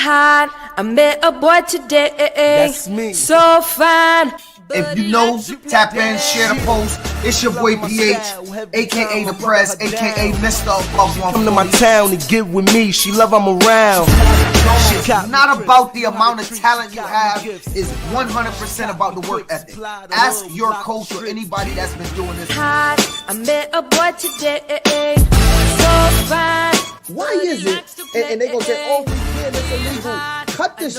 hot. I met a boy today. That's me. So fine. If you know, tap in, share the post. It's your boy PH, aka The Press, aka Mr. Above One. Come to my town and get with me. She love I'm around. It's not about the amount of talent you have. It's 100% about the work ethic. Ask your coach or anybody that's been doing this. Hot. I met a boy today. So fine. Why is it? And they gonna say, oh, yeah, that's illegal. Cut this.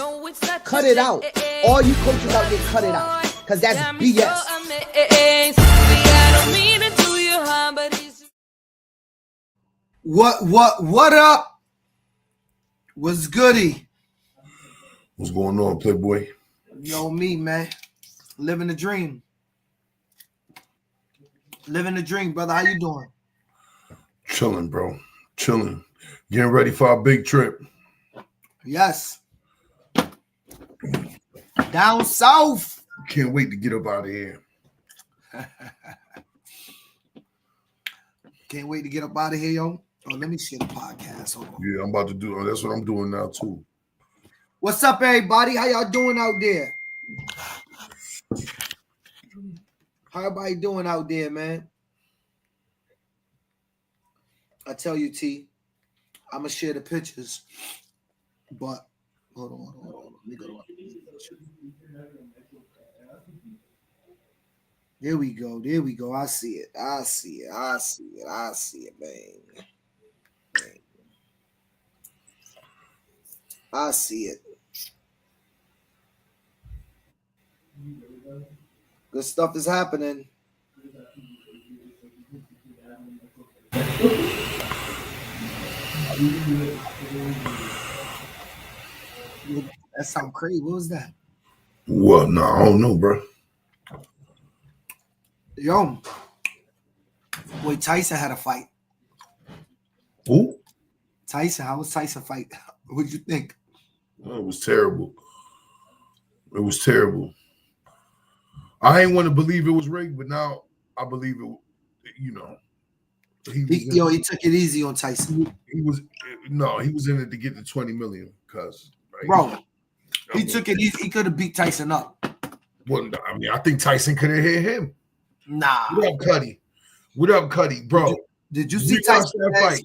Cut it out. All you coaches out there, cut it out. Because that's BS. What up? What's goody? What's going on, Playboy? Yo, me, man. Living the dream. Living the dream, brother. How you doing? Chilling, bro. Chilling. Getting ready for our big trip. Yes. Down south. Can't wait to get up out of here. Can't wait to get up out of here, yo. Oh, let me share the podcast. Hold on. Yeah, I'm about to do. That's what I'm doing now too. What's up, everybody? How y'all doing out there? How everybody doing out there, man? I tell you, T, I'm gonna share the pictures, but hold on. Let me go to There we go. I see it, man. I see it. Good stuff is happening. That sound crazy. What was that? Well, no, I don't know, bro. Yo, boy, Tyson had a fight. Who? Tyson. How was Tyson fight? What'd you think? Oh, it was terrible. It was terrible. I ain't want to believe it was rigged, but now I believe it. You know, he took it easy on Tyson. He was in it to get the 20 million, cuz. Right? Bro, he took it easy. He could have beat Tyson up. Well, I mean, I think Tyson could have hit him. Nah. What up, Cuddy? Bro, did you see Tyson fight?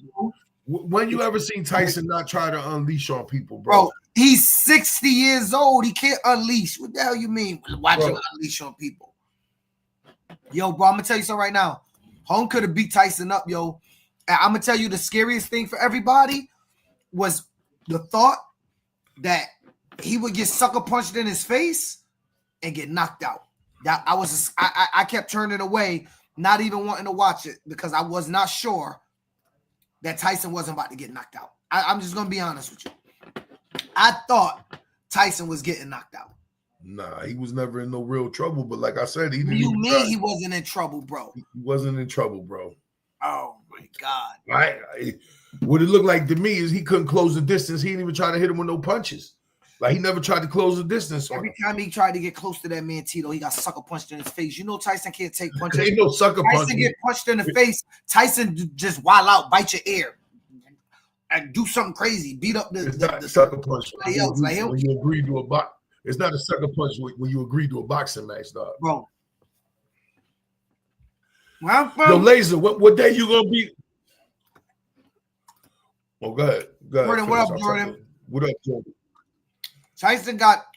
When you ever seen Tyson not try to unleash on people, bro? He's 60 years old. He can't unleash. What the hell you mean? Watch him unleash on people. Yo, bro, I'm gonna tell you something right now. Home could have beat Tyson up, yo. And I'm gonna tell you the scariest thing for everybody was the thought that he would get sucker punched in his face and get knocked out. That I kept turning away, not even wanting to watch it because I was not sure that Tyson wasn't about to get knocked out. I'm just gonna be honest with you. I thought Tyson was getting knocked out. Nah, he was never in no real trouble. But like I said, he didn't. You mean he wasn't in trouble, bro? He wasn't in trouble, bro. Oh my God! What it looked like to me is he couldn't close the distance. He didn't even try to hit him with no punches. Like he never tried to close the distance. Every time he tried to get close to that man Tito, he got sucker punched in his face. You know Tyson can't take punches. Ain't no sucker punch. Tyson get punched in the face. Tyson just wild out, bite your ear, and do something crazy, beat up the sucker punch. Else. When you agree to a box, it's not a sucker punch when you agree to a boxing match, dog. Bro. Yo, Laser, what day you gonna be? Oh, go ahead. Jordan, what up, Jordan? What up, Jordan? Tyson got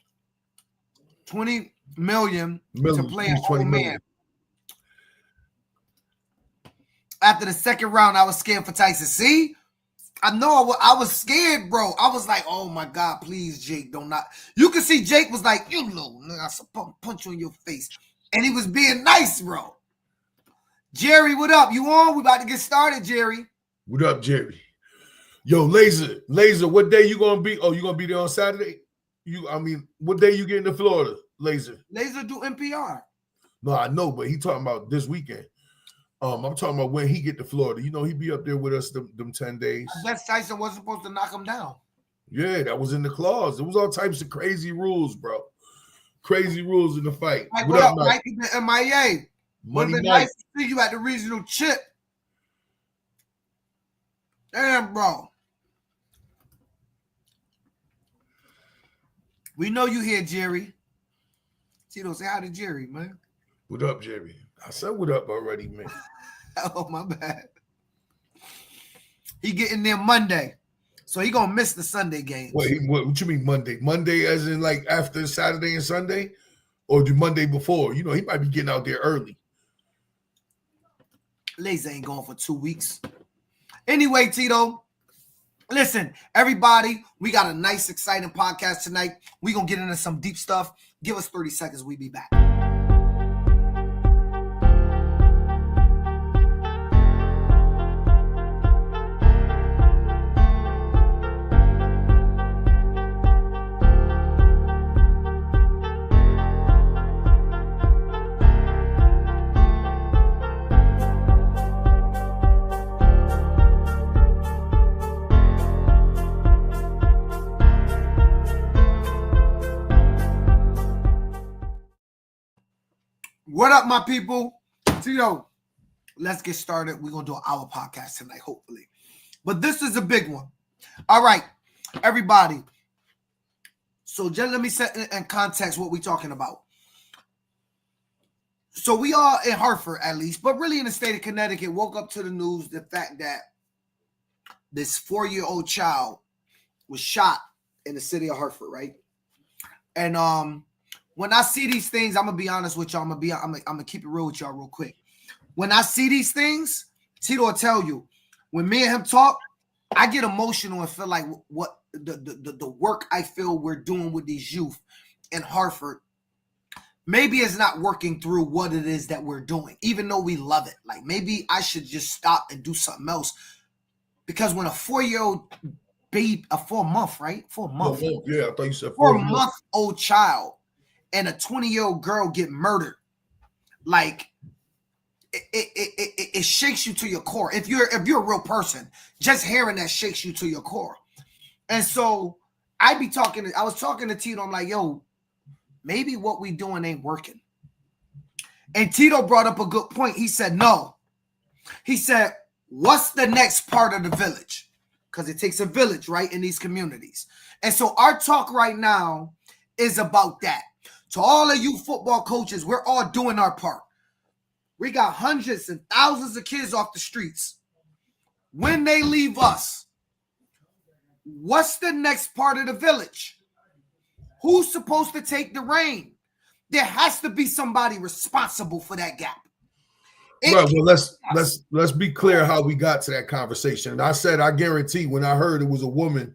20 million to play an old man. After the second round, I was scared for Tyson. See? I know I was scared, bro. I was like, oh my God, please, Jake, don't not. You can see Jake was like, you know, I punch you in your face. And he was being nice, bro. Jerry, what up? You on? We about to get started, Jerry. What up, Jerry? Yo, Laser, what day you gonna be? Oh, you gonna be there on Saturday? What day you getting to Florida, Laser? Laser do NPR. No, I know, but he talking about this weekend. I'm talking about when he get to Florida. You know, he be up there with us them 10 days. I guess Tyson wasn't supposed to knock him down. Yeah, that was in the clause. There was all types of crazy rules, bro. Crazy rules in the fight. Like, what up, Mike? MIA. Would have been nice to see you at the regional chip. Damn, bro. We know you here, Jerry. Tito, say hi to Jerry, man. What up, Jerry? I said what up already, man. Oh, my bad. He getting there Monday. So he gonna miss the Sunday games. Wait, what you mean Monday? Monday as in like after Saturday and Sunday? Or do Monday before? You know, he might be getting out there early. Lazy ain't going for 2 weeks. Anyway, Tito, listen, everybody, we got a nice, exciting podcast tonight. We're going to get into some deep stuff. Give us 30 seconds. We'll be back. What up, my people? Tito, let's get started. We're going to do an hour podcast tonight, hopefully. But this is a big one. All right, everybody. So just let me set in context what we're talking about. So we are in Hartford, at least, but really in the state of Connecticut, woke up to the news, the fact that this 4-year-old child was shot in the city of Hartford, right? And when I see these things, I'm gonna be honest with y'all. I'm gonna keep it real with y'all real quick. When I see these things, Tito will tell you, when me and him talk, I get emotional and feel like what the work I feel we're doing with these youth in Hartford maybe it's not working through what it is that we're doing, even though we love it. Like maybe I should just stop and do something else. Because when a 4-year-old baby, a 4-month, right? 4 month. Yeah, I thought you said 4-month-old child and a 20-year-old girl get murdered, like it shakes you to your core. If you're a real person, just hearing that shakes you to your core. And so I was talking to Tito. I'm like, yo, maybe what we doing ain't working. And Tito brought up a good point. He said, no. He said, what's the next part of the village? Because it takes a village, right, in these communities. And so our talk right now is about that. To all of you football coaches, we're all doing our part. We got hundreds and thousands of kids off the streets. When they leave us, what's the next part of the village? Who's supposed to take the reign? There has to be somebody responsible for that gap. Right, well, let's be clear how we got to that conversation. And I said, I guarantee when I heard it was a woman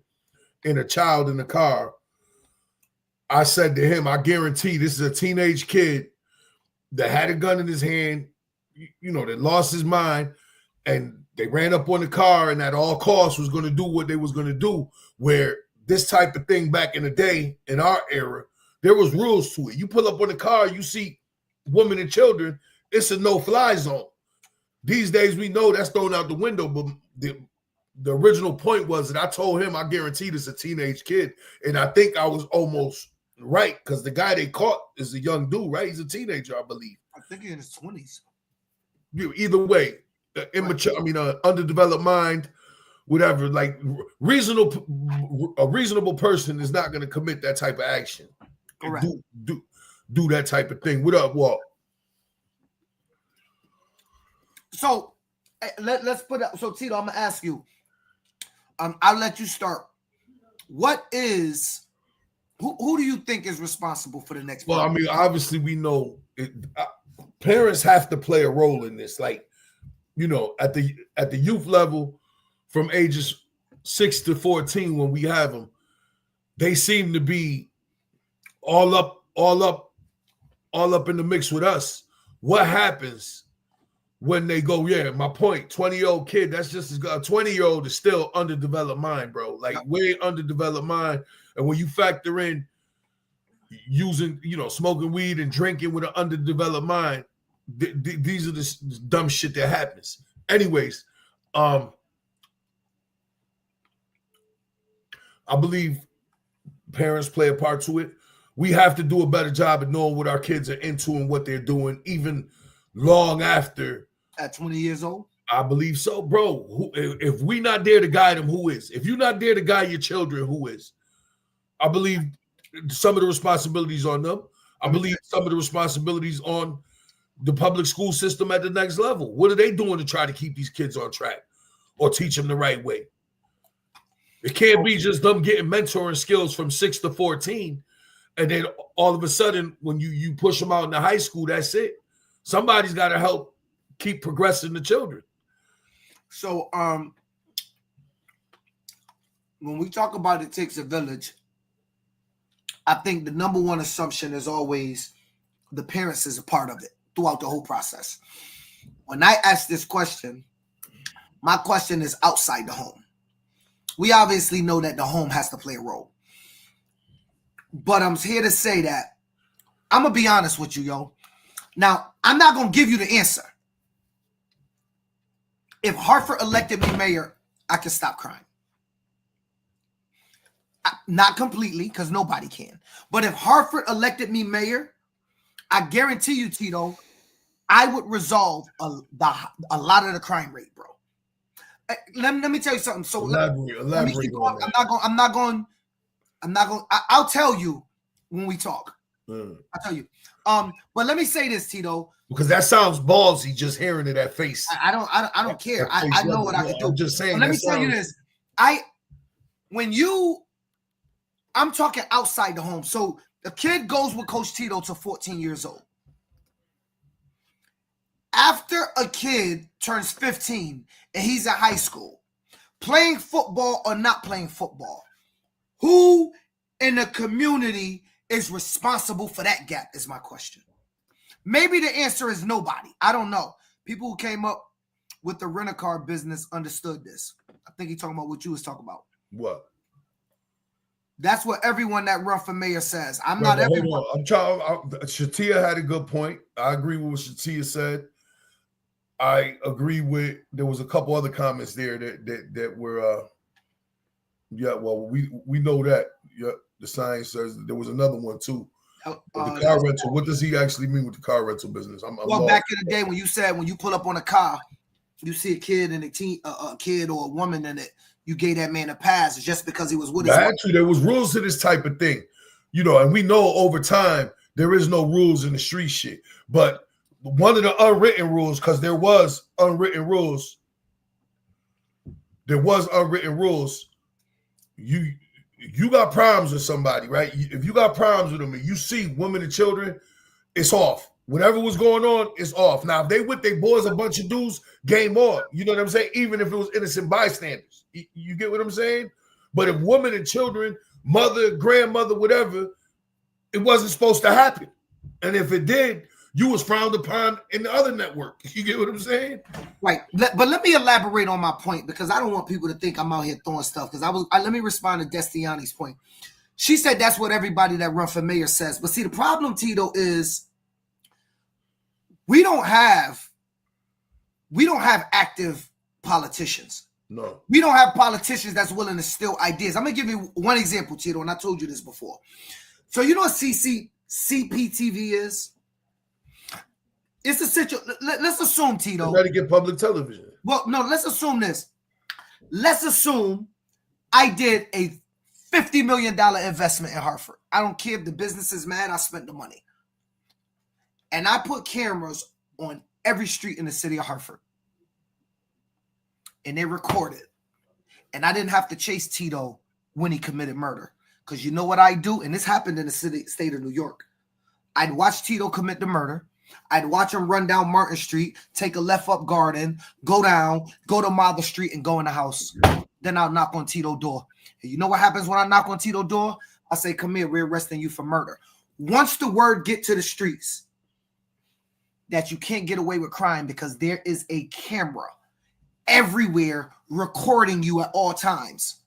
and a child in the car, I said to him, I guarantee this is a teenage kid that had a gun in his hand, you know, that lost his mind, and they ran up on the car and at all costs was going to do what they was going to do, where this type of thing back in the day, in our era, there was rules to it. You pull up on the car, you see women and children, it's a no-fly zone. These days, we know that's thrown out the window, but the original point was that I told him, I guarantee this is a teenage kid, and I think I was almost right, because the guy they caught is a young dude, right? He's a teenager, I believe. I think he's in his 20s. Either way, immature, underdeveloped mind, whatever. Like a reasonable person is not going to commit that type of action. Correct. Do that type of thing. What up, Walt? So let's put up. So Tito, I'm gonna ask you. I'll let you start. What is who do you think is responsible for the next? Well, I mean, obviously we know parents have to play a role in this. Like, you know, at the youth level, from ages 6 to 14, when we have them, they seem to be all up in the mix with us. What happens when they go, yeah, my point, 20-year-old kid, that's just as good. A 20-year-old is still underdeveloped mind, bro. Like, way underdeveloped mind. And when you factor in using, you know, smoking weed and drinking with an underdeveloped mind, these are the dumb shit that happens. Anyways, I believe parents play a part to it. We have to do a better job of knowing what our kids are into and what they're doing, even long after. At 20 years old? I believe so, bro. If we not there to guide them, who is? If you're not there to guide your children, who is? I believe some of the responsibilities on them. I believe some of the responsibilities on the public school system at the next level. What are they doing to try to keep these kids on track or teach them the right way? It can't be just them getting mentoring skills from 6 to 14. And then all of a sudden, when you push them out into high school, that's it. Somebody's got to help keep progressing the children. So when we talk about it takes a village, I think the number one assumption is always the parents is a part of it throughout the whole process. When I ask this question, my question is outside the home. We obviously know that the home has to play a role. But I'm here to say that I'm going to be honest with you, yo. Now, I'm not going to give you the answer. If Hartford elected me mayor, I can stop crime. Not completely, because nobody can. But if Hartford elected me mayor, I guarantee you, Tito, I would resolve a lot of the crime rate, bro. Let me tell you something. So elaborate on that. I'll tell you when we talk. I'll tell you. But let me say this, Tito. Because that sounds ballsy just hearing it at face. I don't care. I know what I can do. I'm just saying. But let me tell you this. I'm talking outside the home. So the kid goes with Coach Tito to 14 years old. After a kid turns 15 and he's in high school, playing football or not playing football, who in the community is responsible for that gap is my question. Maybe the answer is nobody. I don't know. People who came up with the rent-a-car business understood this. I think he's talking about what you was talking about. What? That's what everyone that run for mayor says. I'm not everyone. Shatia had a good point. I agree with what Shatia said. I agree with, there was a couple other comments there that were we know that. Yeah, the sign says there was another one too. The car rental. What does he actually mean with the car rental business? Back in the day when you said when you pull up on a car, you see a kid and a kid or a woman in it, you gave that man a pass just because he was with his wife. Actually, there was rules to this type of thing, and we know over time there is no rules in the street shit. But one of the unwritten rules, because there was unwritten rules. You got problems with somebody, right? If you got problems with them and you see women and children, it's off. Whatever was going on, it's off. Now, if they with their boys, a bunch of dudes, game on. You know what I'm saying? Even if it was innocent bystanders. You get what I'm saying? But if women and children, mother, grandmother, whatever, it wasn't supposed to happen. And if it did, you was frowned upon in the other network. You get what I'm saying? Right. But let me elaborate on my point, because I don't want people to think I'm out here throwing stuff. Because let me respond to Destiani's point. She said that's what everybody that run for mayor says. But see, the problem, Tito, is we don't have active politicians. No. We don't have politicians that's willing to steal ideas. I'm going to give you one example, Tito, and I told you this before. So you know what CPTV is? It's a situation. Let's assume, Tito. Try to get public television. Well, no, let's assume this. Let's assume I did a $50 million investment in Hartford. I don't care if the business is mad. I spent the money. And I put cameras on every street in the city of Hartford. And they recorded. And I didn't have to chase Tito when he committed murder. Because you know what I do? And this happened in the state of New York. I'd watch Tito commit the murder. I'd watch him run down Martin Street, take a left up Garden, go down, go to Mather Street, and go in the house. Then I'll knock on Tito's door. And you know what happens when I knock on Tito's door? I say, come here, we're arresting you for murder. Once the word get to the streets that you can't get away with crime because there is a camera everywhere recording you at all times,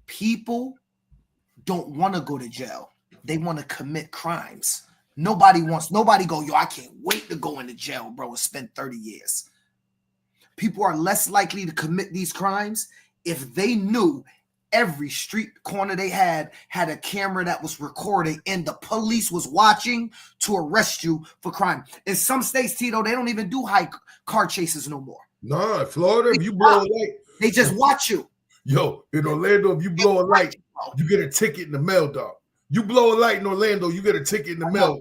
people don't want to go to jail. They want to commit crimes. Nobody go, yo, I can't wait to go into jail, bro, and spend 30 years. People are less likely to commit these crimes if they knew every street corner they had a camera that was recording and the police was watching to arrest you for crime. In some states, Tito, they don't even do high car chases no more. No, Florida, if you blow a light. They just watch you. Yo, in Orlando, if you blow a light, you get a ticket in the mail, dog. You blow a light in Orlando, you get a ticket in the mail.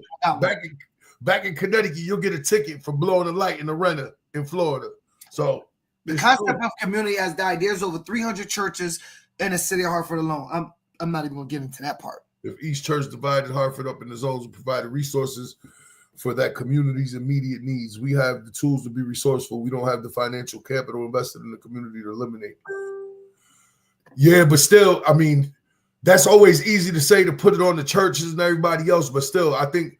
Back in Connecticut, you'll get a ticket for blowing a light in the Renner in Florida. So the concept of community has died. There's over 300 churches in the city of Hartford alone. I'm not even going to get into that part. If each church divided Hartford up into zones and provided resources for that community's immediate needs, we have the tools to be resourceful. We don't have the financial capital invested in the community to eliminate. Yeah, but still, I mean, that's always easy to say, to put it on the churches and everybody else. But still, I think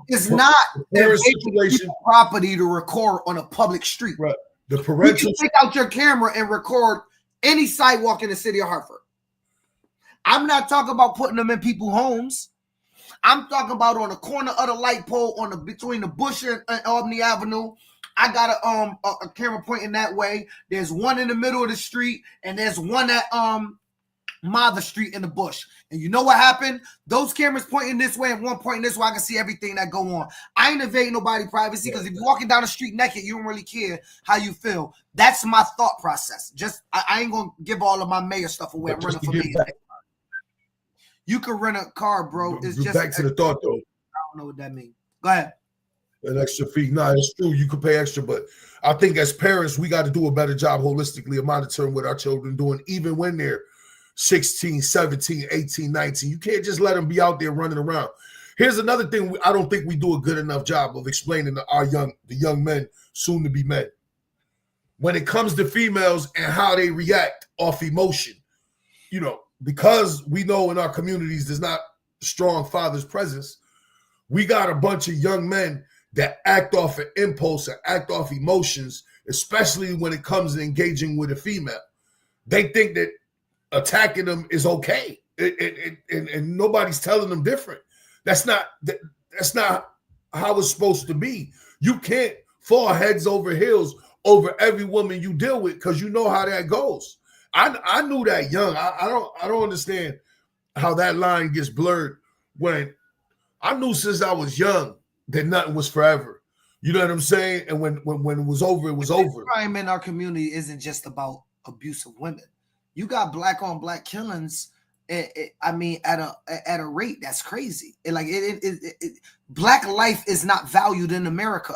it's not the property to record on a public street. Right. The parental, you can take out your camera and record any sidewalk in the city of Hartford. I'm not talking about putting them in people's homes. I'm talking about on the corner of the light pole between the Bush and Albany Avenue. I got a camera pointing that way. There's one in the middle of the street, and there's one at Mather Street in the Bush. And you know what happened? Those cameras pointing this way and one pointing this way, I can see everything that go on. I ain't invading nobody's privacy, because if you're walking down the street naked, you don't really care how you feel. That's my thought process. Just I ain't gonna give all of my mayor stuff away. I'm running for mayor. You can rent a car, bro. It's just back to the thought, though. I don't know what that means. Go ahead. An extra fee. Nah, it's true. You could pay extra, but I think as parents, we got to do a better job holistically of monitoring what our children doing, even when they're 16, 17, 18, 19. You can't just let them be out there running around. Here's another thing I don't think we do a good enough job of explaining to the young men, soon to be men. When it comes to females and how they react off emotion, you know, because we know in our communities there's not strong father's presence, we got a bunch of young men that act off an impulse and act off emotions, especially when it comes to engaging with a female. They think that attacking them is okay, and nobody's telling them different. That's not how it's supposed to be. You can't fall heads over heels over every woman you deal with, because you know how that goes. I knew that young. I don't understand how that line gets blurred, when I knew since I was young that nothing was forever. You know what I'm saying? And when it was over, it was over. Crime in our community isn't just about abuse of women. You got black on black killings. I mean, at a rate that's crazy. Black life is not valued in America,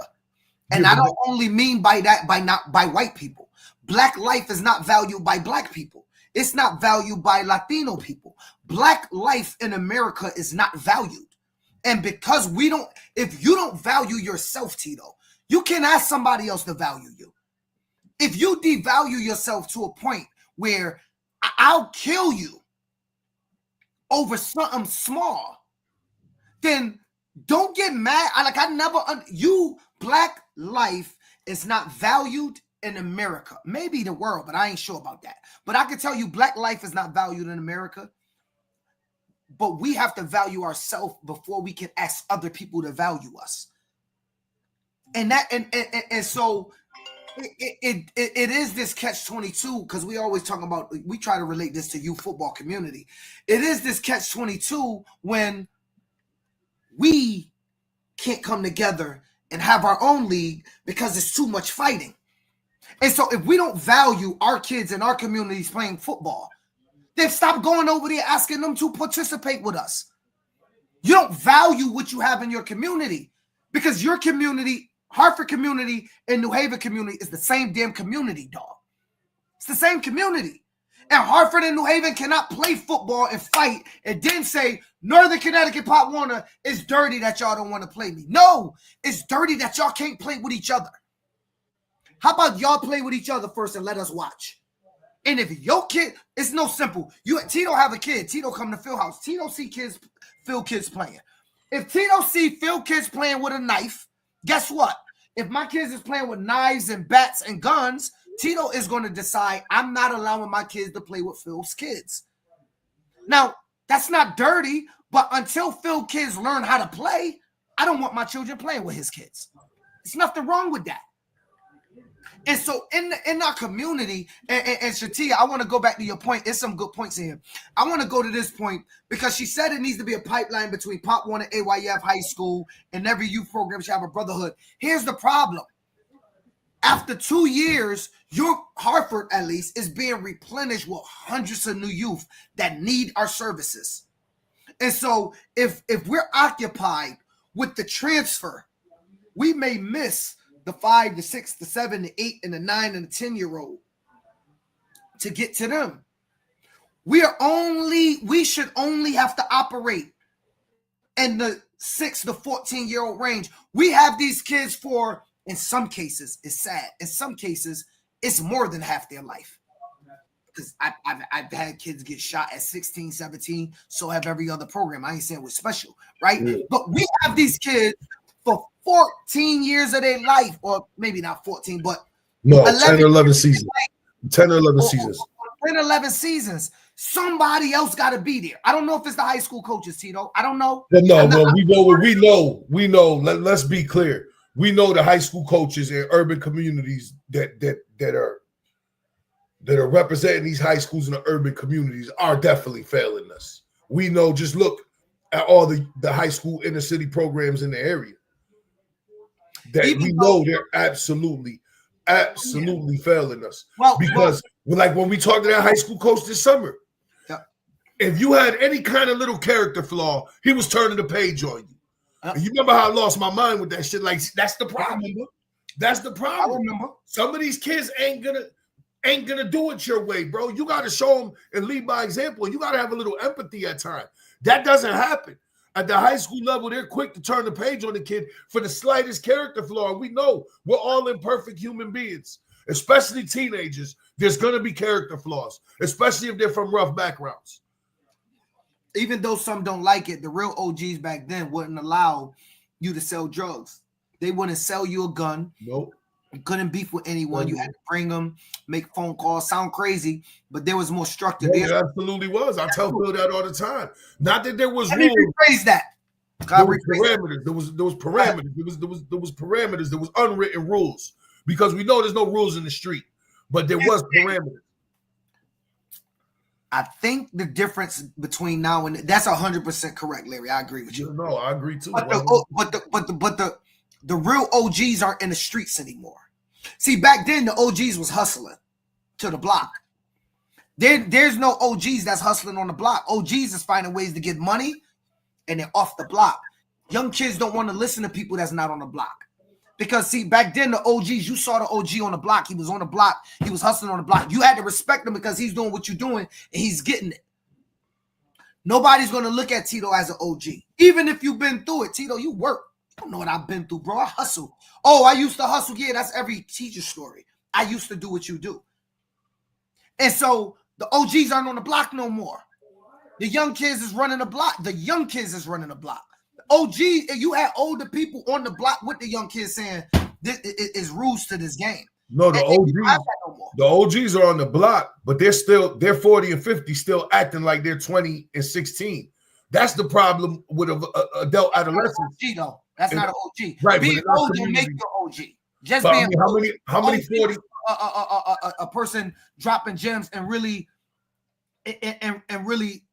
and I don't only mean by that by white people. Black life is not valued by black people. It's not valued by Latino people. Black life in America is not valued. And because if you don't value yourself, Tito, you can ask somebody else to value you. If you devalue yourself to a point where I'll kill you over something small, then don't get mad. Black life is not valued in America. Maybe the world, but I ain't sure about that. But I can tell you black life is not valued in America. But we have to value ourselves before we can ask other people to value us. And so it is this catch-22, because we always talk about, we try to relate this to youth football community. It is this catch-22 when we can't come together and have our own league because it's too much fighting. And so if we don't value our kids in our communities playing football, then stop going over there asking them to participate with us. You don't value what you have in your community, because your community, Hartford community and New Haven community, is the same damn community, dog. It's the same community. And Hartford and New Haven cannot play football and fight and then say, Northern Connecticut, Pop Warner, it's dirty that y'all don't want to play me. No, it's dirty that y'all can't play with each other. How about y'all play with each other first and let us watch? And if your kid, it's no simple. Tito have a kid. Tito come to Phil house. Tito see Phil kids playing. If Tito see Phil kids playing with a knife, guess what? If my kids is playing with knives and bats and guns, Tito is going to decide, I'm not allowing my kids to play with Phil's kids. Now, that's not dirty, but until Phil kids learn how to play, I don't want my children playing with his kids. There's nothing wrong with that. And so in our community, and Shatia, I want to go back to your point. There's some good points in here. I want to go to this point because she said it needs to be a pipeline between Pop Warner, AYF, high school, and every youth program should have a brotherhood. Here's the problem. After 2 years, your Hartford, at least, is being replenished with hundreds of new youth that need our services. And so if we're occupied with the transfer, we may miss the 5, the 6, the 7, the 8, and the 9, and the 10-year-old to get to them. We should only have to operate in the 6 to 14-year-old range. We have these kids for, in some cases, it's sad. In some cases, it's more than half their life. Because I've had kids get shot at 16, 17. So have every other program. I ain't saying it was special, right? Yeah. But we have these kids for 14 years of their life, or maybe not 14, but no, 10 or 11 seasons. 10 or 11 seasons. 10 or 11 seasons. Somebody else got to be there. I don't know if it's the high school coaches, Tito. I don't know. No, we know. Let's be clear. We know the high school coaches in urban communities that are representing these high schools in the urban communities are definitely failing us. We know. Just look at all the high school inner city programs in the area. That we know they're absolutely failing us. Because like when we talked to that high school coach this summer, if you had any kind of little character flaw, he was turning the page on you. And you remember how I lost my mind with that shit? Like, that's the problem. That's the problem. I remember. Some of these kids ain't gonna do it your way, bro. You got to show them and lead by example. You got to have a little empathy at times. That doesn't happen. At the high school level, they're quick to turn the page on the kid for the slightest character flaw. And we know we're all imperfect human beings, especially teenagers. There's going to be character flaws, especially if they're from rough backgrounds. Even though some don't like it, the real OGs back then wouldn't allow you to sell drugs. They wouldn't sell you a gun. Nope. You couldn't beef with anyone. You had to bring them, make phone calls. Sound crazy, but there was more structure. Yeah, there absolutely was. I tell Phil that all the time. Not that there was rules. Let me rephrase that. There was parameters. There was parameters. There was parameters. There was unwritten rules, because we know there's no rules in the street, but there was parameters. I think the difference between now and that's 100% correct, Larry. I agree with you. No, I agree too. But the real OGs aren't in the streets anymore. See, back then the OGs was hustling to the block. There's no OGs that's hustling on the block. OGs is finding ways to get money, and they're off the block. Young kids don't want to listen to people that's not on the block. Because, see, back then, the OGs, you saw the OG on the block. He was on the block. He was hustling on the block. You had to respect him because he's doing what you're doing, and he's getting it. Nobody's going to look at Tito as an OG. Even if you've been through it. Tito, you work. You don't know what I've been through, bro. I hustle. Oh, I used to hustle. Yeah, that's every teacher story. I used to do what you do. And so the OGs aren't on the block no more. The young kids is running the block. The young kids is running the block. OG, you had older people on the block with the young kids saying this is rules to this game. No, the OGs are on the block, but they're 40 and 50 still acting like they're 20 and 16. That's the problem with adult adolescents. OG though. That's not an OG. Right. Being old don't make you OG. Just being how many 40 a person dropping gems and really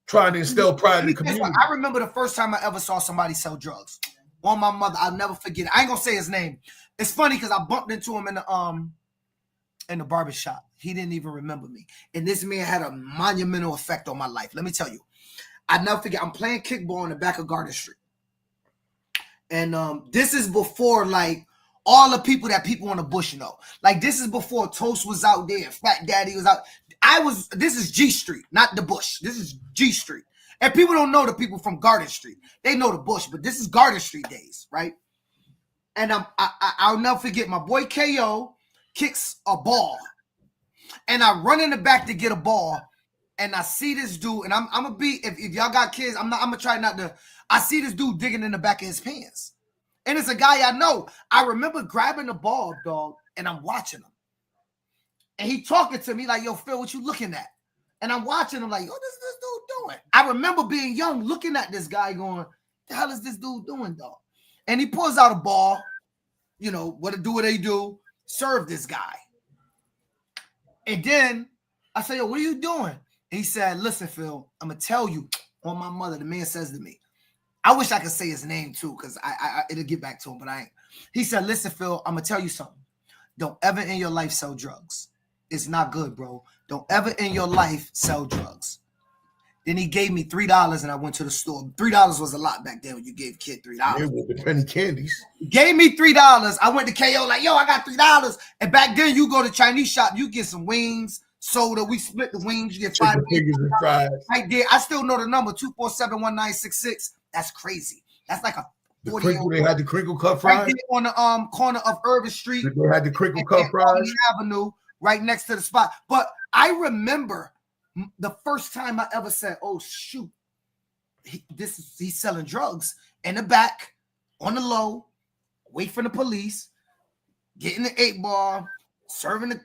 trying to instill pride in the community. I remember the first time I ever saw somebody sell drugs. On my mother, I'll never forget it. I ain't gonna say his name. It's funny because I bumped into him in the barbershop. He didn't even remember me. And this man had a monumental effect on my life. Let me tell you. I never forget. I'm playing kickball in the back of Garden Street. And this is before like all the people that people in the bush know. Like this is before Toast was out there, Fat Daddy was out. This is G Street, not the Bush. This is G Street. And people don't know the people from Garden Street. They know the Bush, but this is Garden Street days, right? And I'll never forget, my boy KO kicks a ball. And I run in the back to get a ball. And I see this dude, and I'm gonna be, if y'all got kids, I'm gonna try not to. I see this dude digging in the back of his pants. And it's a guy I know. I remember grabbing the ball, dog, and I'm watching him. And he talking to me like, yo, Phil, what you looking at? And I'm watching him like, yo, what's this dude doing? I remember being young, looking at this guy going, the hell is this dude doing, dog? And he pulls out a ball, you know, what they do, serve this guy. And then I say, yo, what are you doing? And he said, listen, Phil, I'm going to tell you on my mother, the man says to me, I wish I could say his name too, because it'll get back to him, but I ain't. He said, listen, Phil, I'm going to tell you something. don't ever in your life sell drugs. It's not good, bro. Don't ever in your life sell drugs. Then he gave me $3 and I went to the store. $3 was a lot back then when you gave a kid $3. Yeah, with the penny candies. He gave me $3. I went to KO like, yo, I got $3. And back then you go to Chinese shop, you get some wings, soda. We split the wings. You get 5 fingers and fries. Right there. I still know the number 2471966. That's crazy. That's like a the crinkle. They had the crinkle cut fries right there on the corner of Urban Street. They had the crinkle cut fries Avenue, right next to the spot. But I remember the first time I ever said, "Oh shoot, he's selling drugs in the back on the low, wait for the police, getting the 8-ball, serving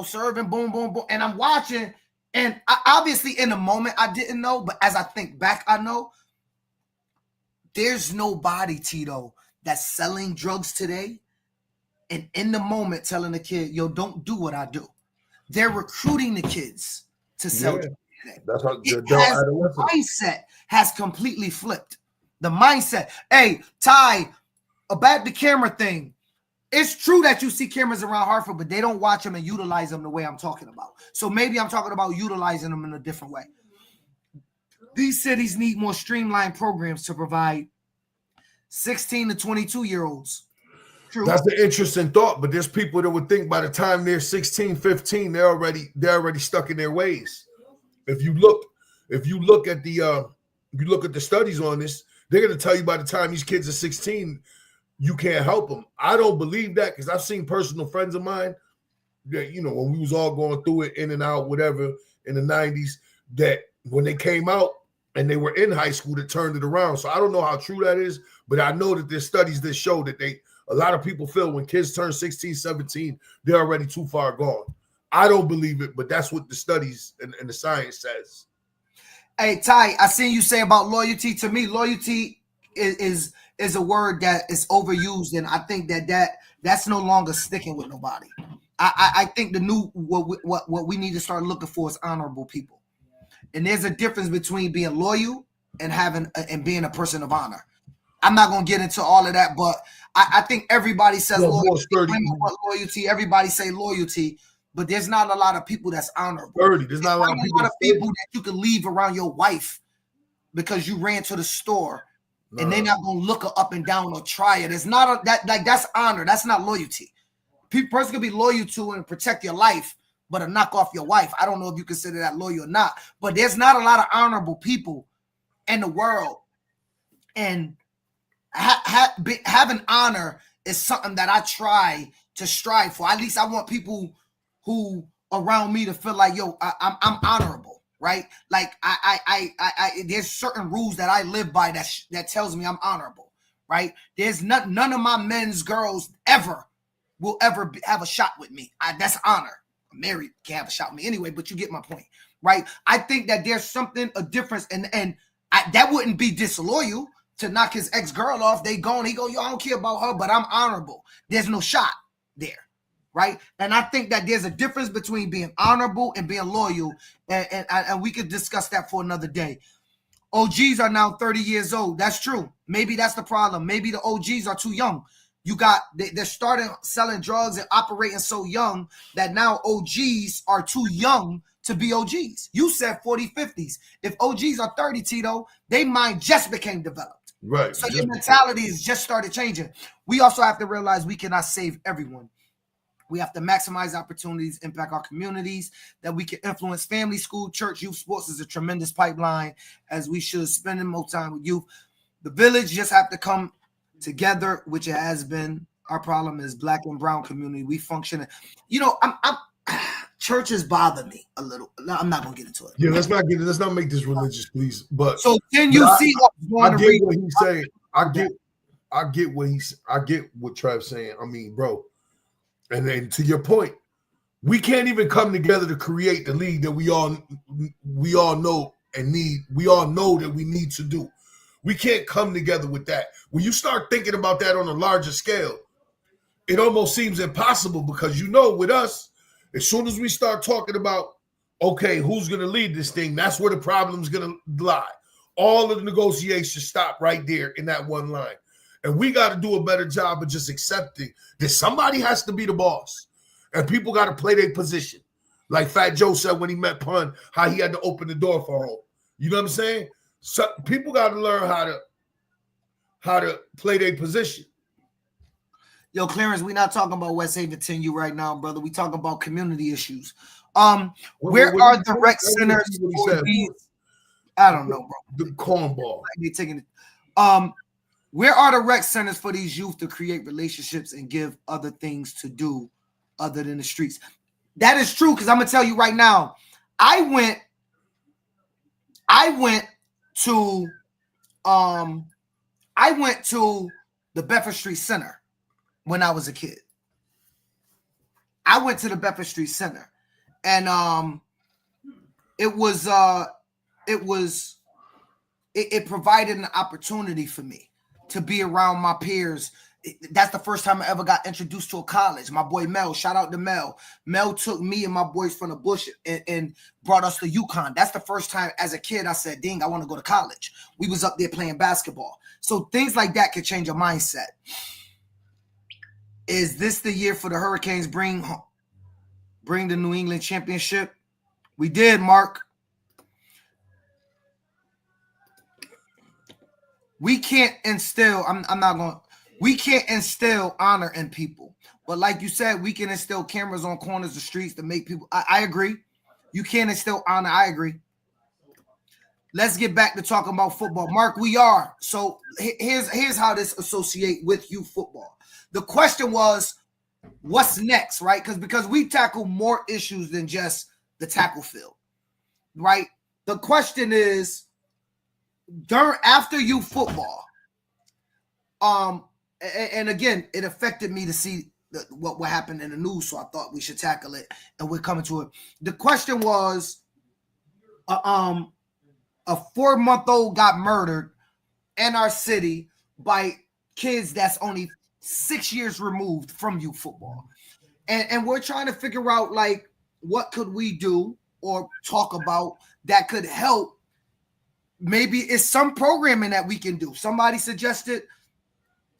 serving boom, boom, boom." And I'm watching, and obviously in the moment I didn't know, but as I think back, I know there's nobody, Tito, that's selling drugs today and in the moment telling the kid, "Yo, don't do what I do." They're recruiting the kids to sell drugs today. That's how the mindset has completely flipped. The mindset. Hey, Ty, about the camera thing. It's true that you see cameras around Hartford, but they don't watch them and utilize them the way I'm talking about. So maybe I'm talking about utilizing them in a different way. These cities need more streamlined programs to provide 16 to 22-year-olds. True. That's an interesting thought, but there's people that would think by the time they're 16, 15, they're already stuck in their ways. If you look at the studies on this, they're going to tell you by the time these kids are 16, you can't help them. I don't believe that because I've seen personal friends of mine that, when we was all going through it in and out, whatever, in the 90s, that when they came out and they were in high school, that turned it around. So I don't know how true that is, but I know that there's studies that show that a lot of people feel when kids turn 16, 17, they're already too far gone. I don't believe it, but that's what the studies and the science says. Hey, Ty, I seen you say about loyalty. To me, loyalty is a word that is overused, and I think that's no longer sticking with nobody. I think the new what we need to start looking for is honorable people. And there's a difference between being loyal and being a person of honor. I'm not going to get into all of that, but I think everybody says loyalty. Everybody say loyalty, but there's not a lot of people that's honorable. There's not a lot of people that you can leave around your wife because you ran to the store and they're not going to look her up and down or try it. It's not that's honor. That's not loyalty. Person can be loyal to and protect your life, but to knock off your wife, I don't know if you consider that loyal or not, but there's not a lot of honorable people in the world. And having honor is something that I try to strive for. At least I want people who around me to feel like, yo, I'm honorable, right? Like I there's certain rules that I live by that tells me I'm honorable, right? There's none of my men's girls will ever have a shot with me. That's honor. I'm married, can't have a shot with me anyway, but you get my point, right? I think that there's a difference, and that wouldn't be disloyal to knock his ex-girl off. They gone. He go, yo, I don't care about her, but I'm honorable. There's no shot there, right? And I think that there's a difference between being honorable and being loyal, and we could discuss that for another day. OGs are now 30 years old. That's true. Maybe that's the problem. Maybe the OGs are too young. They're starting selling drugs and operating so young that now OGs are too young to be OGs. You said 40, 50s. If OGs are 30, Tito, their mind just became developed. Right. So your mentality has just started changing. We also have to realize we cannot save everyone. We have to maximize opportunities, impact our communities, that we can influence family, school, church, youth. Sports is a tremendous pipeline, as we should spend more time with youth. The village just have to come together, which it has been. Our problem is Black and brown community. We function. Churches bother me a little. No, I'm not gonna get into it. Yeah, let's not make this religious, please. But so can you see? I get what he's saying. I get what Trav's saying. I mean, bro. And then to your point, we can't even come together to create the league that we all know and need. We all know that we need to do. We can't come together with that. When you start thinking about that on a larger scale, it almost seems impossible because with us, as soon as we start talking about, okay, who's going to lead this thing, that's where the problem's going to lie. All of the negotiations stop right there in that one line. And we got to do a better job of just accepting that somebody has to be the boss. And people got to play their position. Like Fat Joe said when he met Pun, how he had to open the door for him. You know what I'm saying? So people got to learn how to play their position. Yo, Clarence, we're not talking about West Haven 10U right now, brother. We talking about community issues. Where are the rec centers for these? I don't know, bro. The cornball. They taking it. Where are the rec centers for these youth to create relationships and give other things to do other than the streets? That is true, because I'm gonna tell you right now. I went to the Bedford Street Center when I was a kid. I went to the Bedford Street Center, and it provided an opportunity for me to be around my peers. That's the first time I ever got introduced to a college. My boy Mel, shout out to Mel. Mel took me and my boys from the bush and brought us to UConn. That's the first time as a kid I said, dang, I want to go to college. We was up there playing basketball. So things like that can change your mindset. Is this the year for the Hurricanes bring the New England championship? We did, Mark. We can't instill, we can't instill honor in people. But like you said, we can instill cameras on corners of streets to make people, I agree. You can't instill honor, I agree. Let's get back to talking about football. Mark, we are. So here's how this associate with youth football. The question was, what's next, right? Because we tackle more issues than just the tackle field, right? The question is, after youth football, and again, it affected me to see what happened in the news, so I thought we should tackle it, and we're coming to it. The question was, a 4-month-old got murdered in our city by kids that's only 6 years removed from youth football. And we're trying to figure out, like, what could we do or talk about that could help. Maybe it's some programming that we can do. Somebody suggested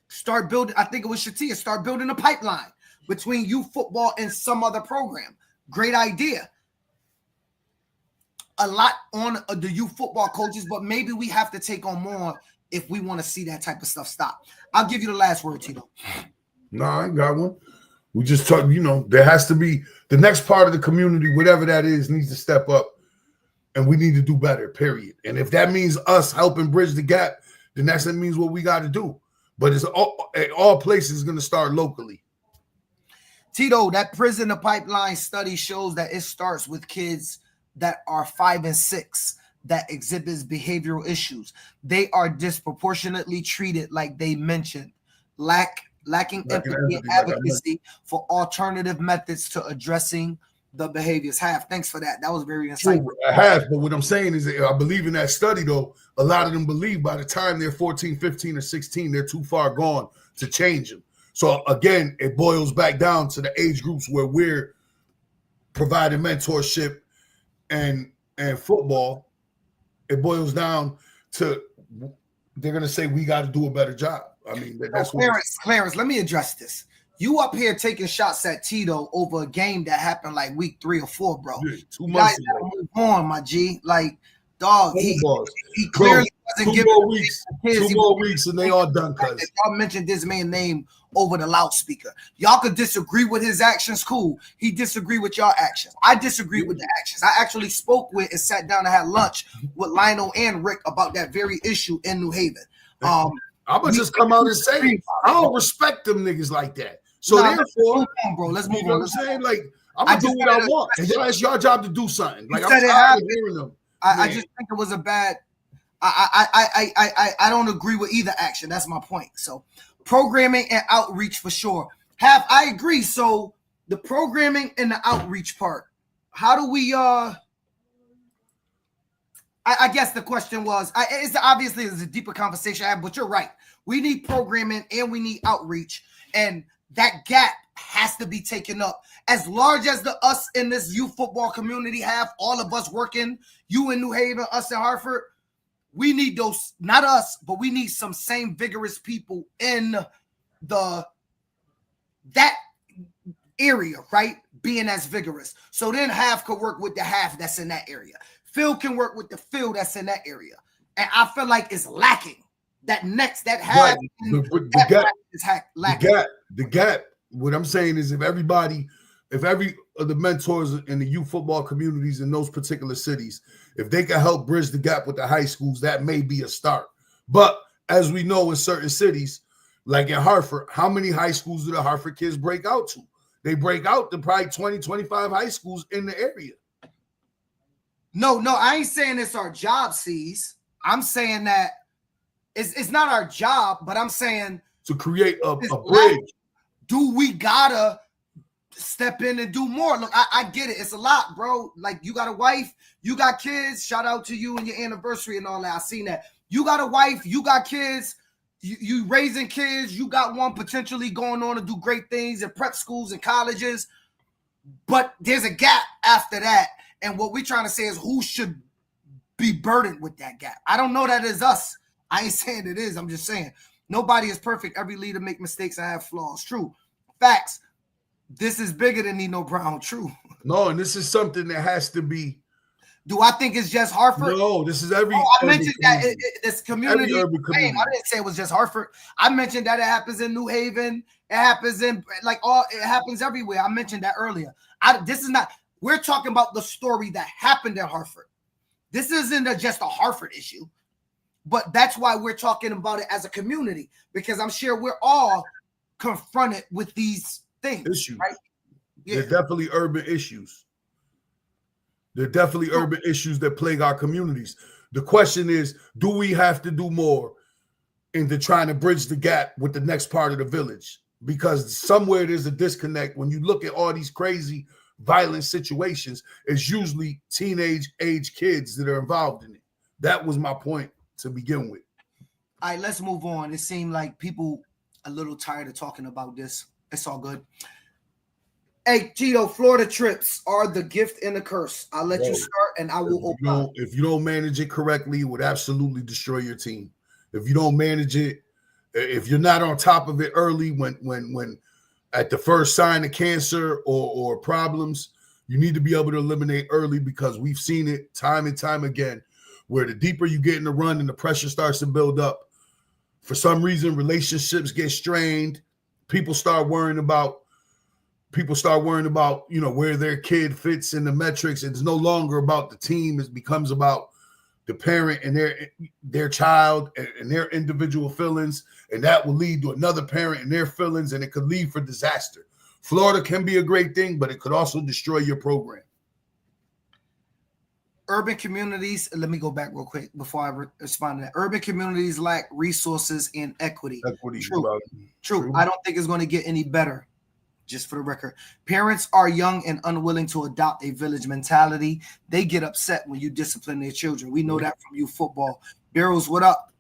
start building, I think it was Shatia, start building a pipeline between youth football and some other program. Great idea. A lot on the youth football coaches, but maybe we have to take on more if we want to see that type of stuff stop. I'll give you the last word, Tito. No, I ain't got one. We just talk, there has to be the next part of the community, whatever that is, needs to step up, and we need to do better, period. And if that means us helping bridge the gap, then that means what we got to do. But it's all places going to start locally. Tito, that prison to pipeline study shows that it starts with kids that are 5 and 6 that exhibits behavioral issues. They are disproportionately treated, like they mentioned, lacking empathy and advocacy for alternative methods to addressing the behaviors. Thanks for that. That was very insightful. But what I'm saying is I believe in that study, though. A lot of them believe by the time they're 14, 15, or 16, they're too far gone to change them. So, again, it boils back down to the age groups where we're providing mentorship and football. It boils down to they're going to say we got to do a better job. I mean, that's Clarence, let me address this. You up here taking shots at Tito over a game that happened like week 3 or 4, bro. Yeah, 2 months ago. Move on, my G. Like, dog, he clearly wasn't giving 2 more weeks. 2 more weeks, weeks, and they all done, cuz. Y'all mentioned this man's name over the loudspeaker. Y'all could disagree with his actions, cool. He disagreed with y'all actions. I disagree with the actions. I actually spoke with and sat down and had lunch with Lionel and Rick about that very issue in New Haven. I'm gonna just come out and say I don't respect them niggas like that. So therefore, let's move on, bro. Let's move on. You know what I'm saying? Like, I'm gonna do what I want. And it's your job to do something. Like, I'm tired of hearing them. I just think it was a bad. I don't agree with either action. That's my point. So, programming and outreach for sure. I agree. So the programming and the outreach part. How do we? I guess the question was. It's obviously a deeper conversation I have, but you're right. We need programming and we need outreach, and that gap has to be taken up. As large as us in this youth football community have, all of us working, you in New Haven, us in Hartford, we need those, not us, but we need some same vigorous people in that area, right? Being as vigorous. So then half could work with the half that's in that area. Phil can work with the Phil that's in that area. And I feel like it's lacking. That half, the gap. What I'm saying is if every of the mentors in the youth football communities in those particular cities, if they can help bridge the gap with the high schools, that may be a start. But as we know in certain cities, like in Hartford, how many high schools do the Hartford kids break out to? They break out to probably 20, 25 high schools in the area. No, I ain't saying it's our job, C's. I'm saying that it's not our job, but I'm saying to create a bridge. Do we gotta step in and do more? Look, I get it. It's a lot, bro. Like, you got a wife, you got kids. Shout out to you and your anniversary and all that. I seen that. You got a wife, you got kids. You raising kids, you got one potentially going on to do great things in prep schools and colleges, but there's a gap after that. And what we're trying to say is who should be burdened with that gap. I don't know that it's us. I ain't saying it is. I'm just saying nobody is perfect. Every leader make mistakes and have flaws. True. Facts. This is bigger than Nino Brown. True. No, and this is something that has to be. Do I think it's just Hartford? No, this is every. I mentioned that this community. Every urban community. I didn't say it was just Hartford. I mentioned that it happens in New Haven. It happens in it happens everywhere. I mentioned that earlier. This is not. We're talking about the story that happened in Hartford. This isn't just a Hartford issue, but that's why we're talking about it as a community, because I'm sure we're all confronted with these things. Issues. Right? Yeah. They're definitely urban issues. They're definitely urban issues that plague our communities. The question is, do we have to do more into trying to bridge the gap with the next part of the village? Because somewhere there's a disconnect. When you look at all these crazy, violent situations, it's usually teenage age kids that are involved in it. That was my point to begin with. All right, let's move on. It seemed like people a little tired of talking about this. It's all good. Hey, Tito, Florida trips are the gift and the curse. I'll let you start, and I will open. If you don't manage it correctly, it would absolutely destroy your team. If you don't manage it, if you're not on top of it early, when at the first sign of cancer or problems, you need to be able to eliminate early, because we've seen it time and time again, where the deeper you get in the run and the pressure starts to build up, for some reason, relationships get strained. People start worrying about, where their kid fits in the metrics. It's no longer about the team. It becomes about the parent and their child and their individual feelings. And that will lead to another parent and their feelings, and it could lead for disaster. Florida can be a great thing, but it could also destroy your program. Urban communities, let me go back real quick before I respond to that. Urban communities lack resources and equity. True. I don't think it's going to get any better. Just for the record, parents are young and unwilling to adopt a village mentality. They get upset when you discipline their children. We know that from youth football. Barrows, what up?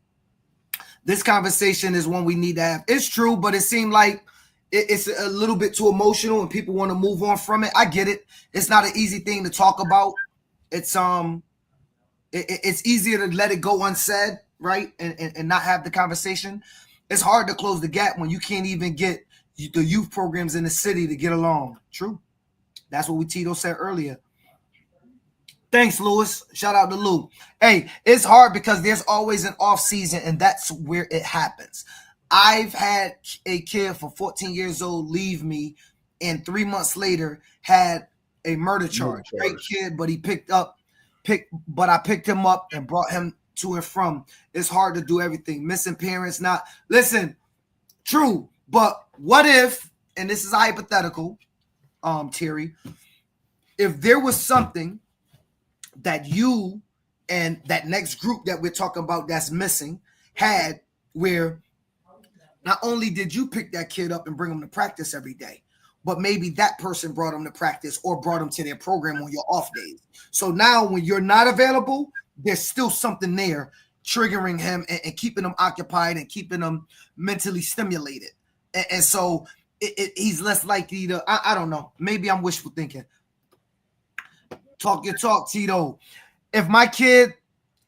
This conversation is one we need to have. It's true, but it seemed like it's a little bit too emotional and people want to move on from it. I get it. It's not an easy thing to talk about. It's easier to let it go unsaid, right? And not have the conversation. It's hard to close the gap when you can't even get the youth programs in the city to get along. True. That's what Tito said earlier. Thanks, Lewis. Shout out to Lou. Hey, it's hard because there's always an off season, and that's where it happens. I've had a kid for 14 years old leave me, and 3 months later had a murder charge. Great kid, but I picked him up and brought him to and from. It's hard to do everything. Missing parents, not listen. True. But what if, and this is a hypothetical, Terry, if there was something that you and that next group that we're talking about that's missing had, where not only did you pick that kid up and bring him to practice every day, but maybe that person brought him to practice or brought him to their program on your off days. So now when you're not available, there's still something there triggering him and keeping him occupied and keeping him mentally stimulated. And so he's less likely to, I don't know, maybe I'm wishful thinking. Talk your talk, Tito. If my kid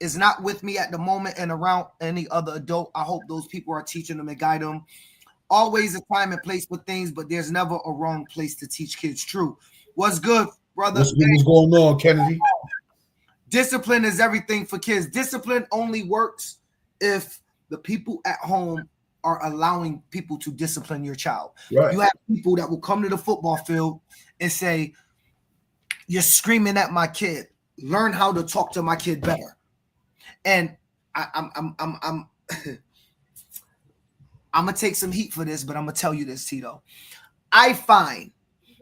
is not with me at the moment and around any other adult, I hope those people are teaching them and guide them. Always a time and place for things, but there's never a wrong place to teach kids true. What's good, brother? What's going on, Kennedy? Discipline is everything for kids. Discipline only works if the people at home are allowing people to discipline your child. Right. You have people that will come to the football field and say, "You're screaming at my kid. Learn how to talk to my kid better." And I'm gonna take some heat for this, but I'm gonna tell you this, Tito. I find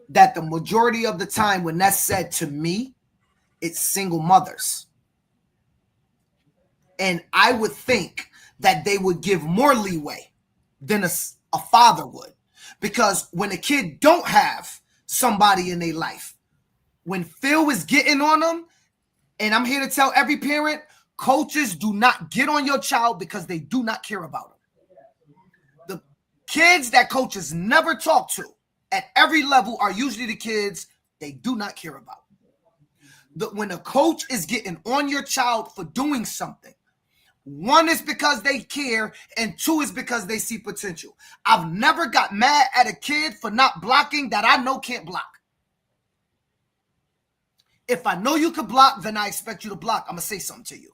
that the majority of the time when that's said to me, it's single mothers. And I would think that they would give more leeway than a father would. Because when a kid don't have somebody in their life, when Phil is getting on them, and I'm here to tell every parent, coaches do not get on your child because they do not care about them. The kids that coaches never talk to at every level are usually the kids they do not care about. When a coach is getting on your child for doing something, one is because they care, and two is because they see potential. I've never got mad at a kid for not blocking that I know can't block. If I know you can block, then I expect you to block. I'm going to say something to you.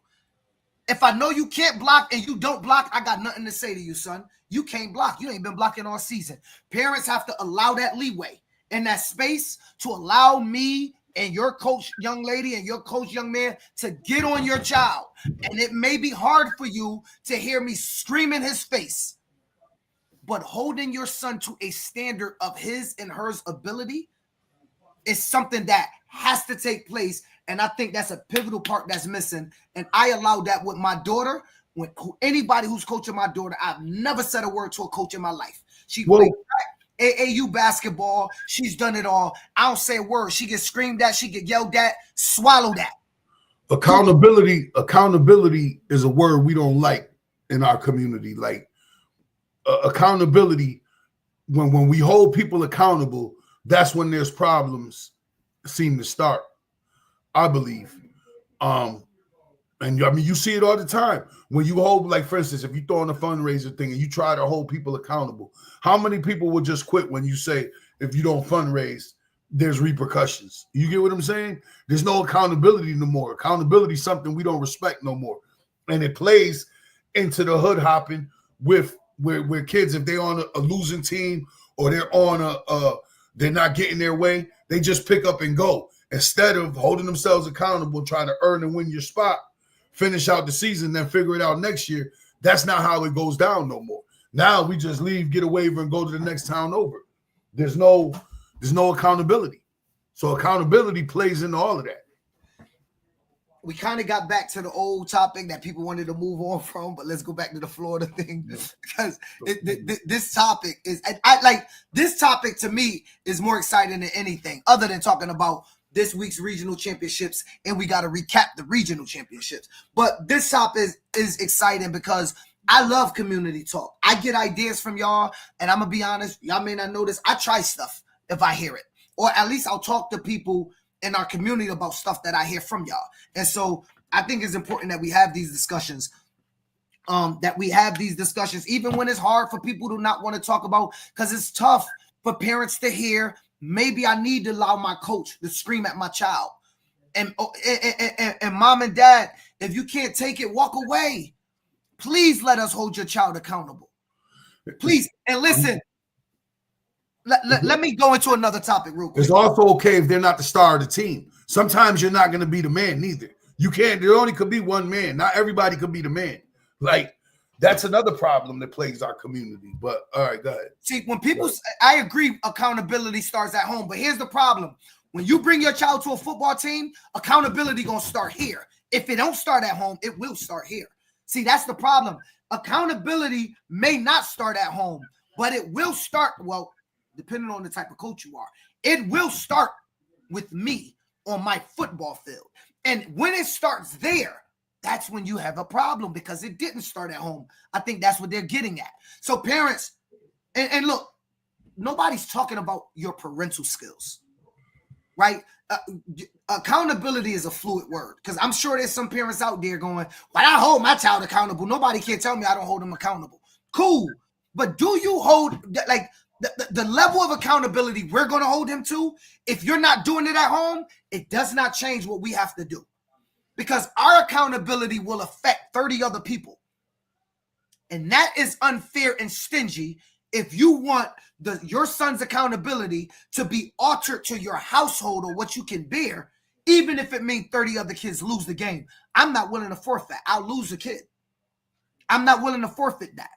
If I know you can't block and you don't block, I got nothing to say to you, son. You can't block. You ain't been blocking all season. Parents have to allow that leeway in that space to allow me and your coach, young lady, and your coach, young man, to get on your child. And it may be hard for you to hear me scream in his face, but holding your son to a standard of his and hers ability is something that has to take place. And I think that's a pivotal part that's missing. And I allow that with my daughter. When anybody who's coaching my daughter, I've never said a word to a coach in my life. She played AAU basketball. She's done it all. I don't say a word. She gets screamed at. She get yelled at. Swallow that. Accountability is a word we don't like in our community. Like accountability, when we hold people accountable, that's when there's problems seem to start, I believe. And I mean, you see it all the time. When you hold, like, for instance, if you throw in a fundraiser thing and you try to hold people accountable, how many people will just quit when you say, if you don't fundraise, there's repercussions? You get what I'm saying? There's no accountability no more. Accountability is something we don't respect no more. And it plays into the hood hopping with where kids, if they're on a losing team or they're on they're not getting their way, they just pick up and go. Instead of holding themselves accountable, trying to earn and win your spot, finish out the season, then figure it out next year. That's not how it goes down no more. Now we just leave, get a waiver, and go to the next town over. There's no accountability. So accountability plays into all of that. We kind of got back to the old topic that people wanted to move on from, but let's go back to the Florida thing, because this topic is, I like this topic to me is more exciting than anything other than talking about this week's regional championships, and we got to recap the regional championships. But this topic is exciting because I love community talk. I get ideas from y'all, and I'm going to be honest, y'all may not know this. I try stuff if I hear it, or at least I'll talk to people in our community about stuff that I hear from y'all. And so I think it's important that we have these discussions, even when it's hard for people to not want to talk about, because it's tough for parents to hear, maybe I need to allow my coach to scream at my child. And mom and dad, if you can't take it, walk away. Please let us hold your child accountable. Please. And listen, let me go into another topic real quick. It's also okay if they're not the star of the team. Sometimes you're not going to be the man neither. You can't. There only could be one man. Not everybody could be the man. Like, that's another problem that plagues our community. But all right, go ahead. See, when people, I agree, accountability starts at home. But here's the problem: when you bring your child to a football team, accountability gonna start here. If it don't start at home, it will start here. See, that's the problem. Accountability may not start at home, but it will start. Well, depending on the type of coach you are, it will start with me on my football field. And when it starts there, that's when you have a problem, because it didn't start at home. I think that's what they're getting at. So parents, and look, nobody's talking about your parental skills. right? Accountability is a fluid word, because I'm sure there's some parents out there going, well, I hold my child accountable. Nobody can tell me I don't hold them accountable. Cool. But do you hold, like, the level of accountability we're going to hold him to? If you're not doing it at home, it does not change what we have to do, because our accountability will affect 30 other people. And that is unfair and stingy if you want your son's accountability to be altered to your household or what you can bear, even if it means 30 other kids lose the game. I'm not willing to forfeit. I'll lose a kid. I'm not willing to forfeit that.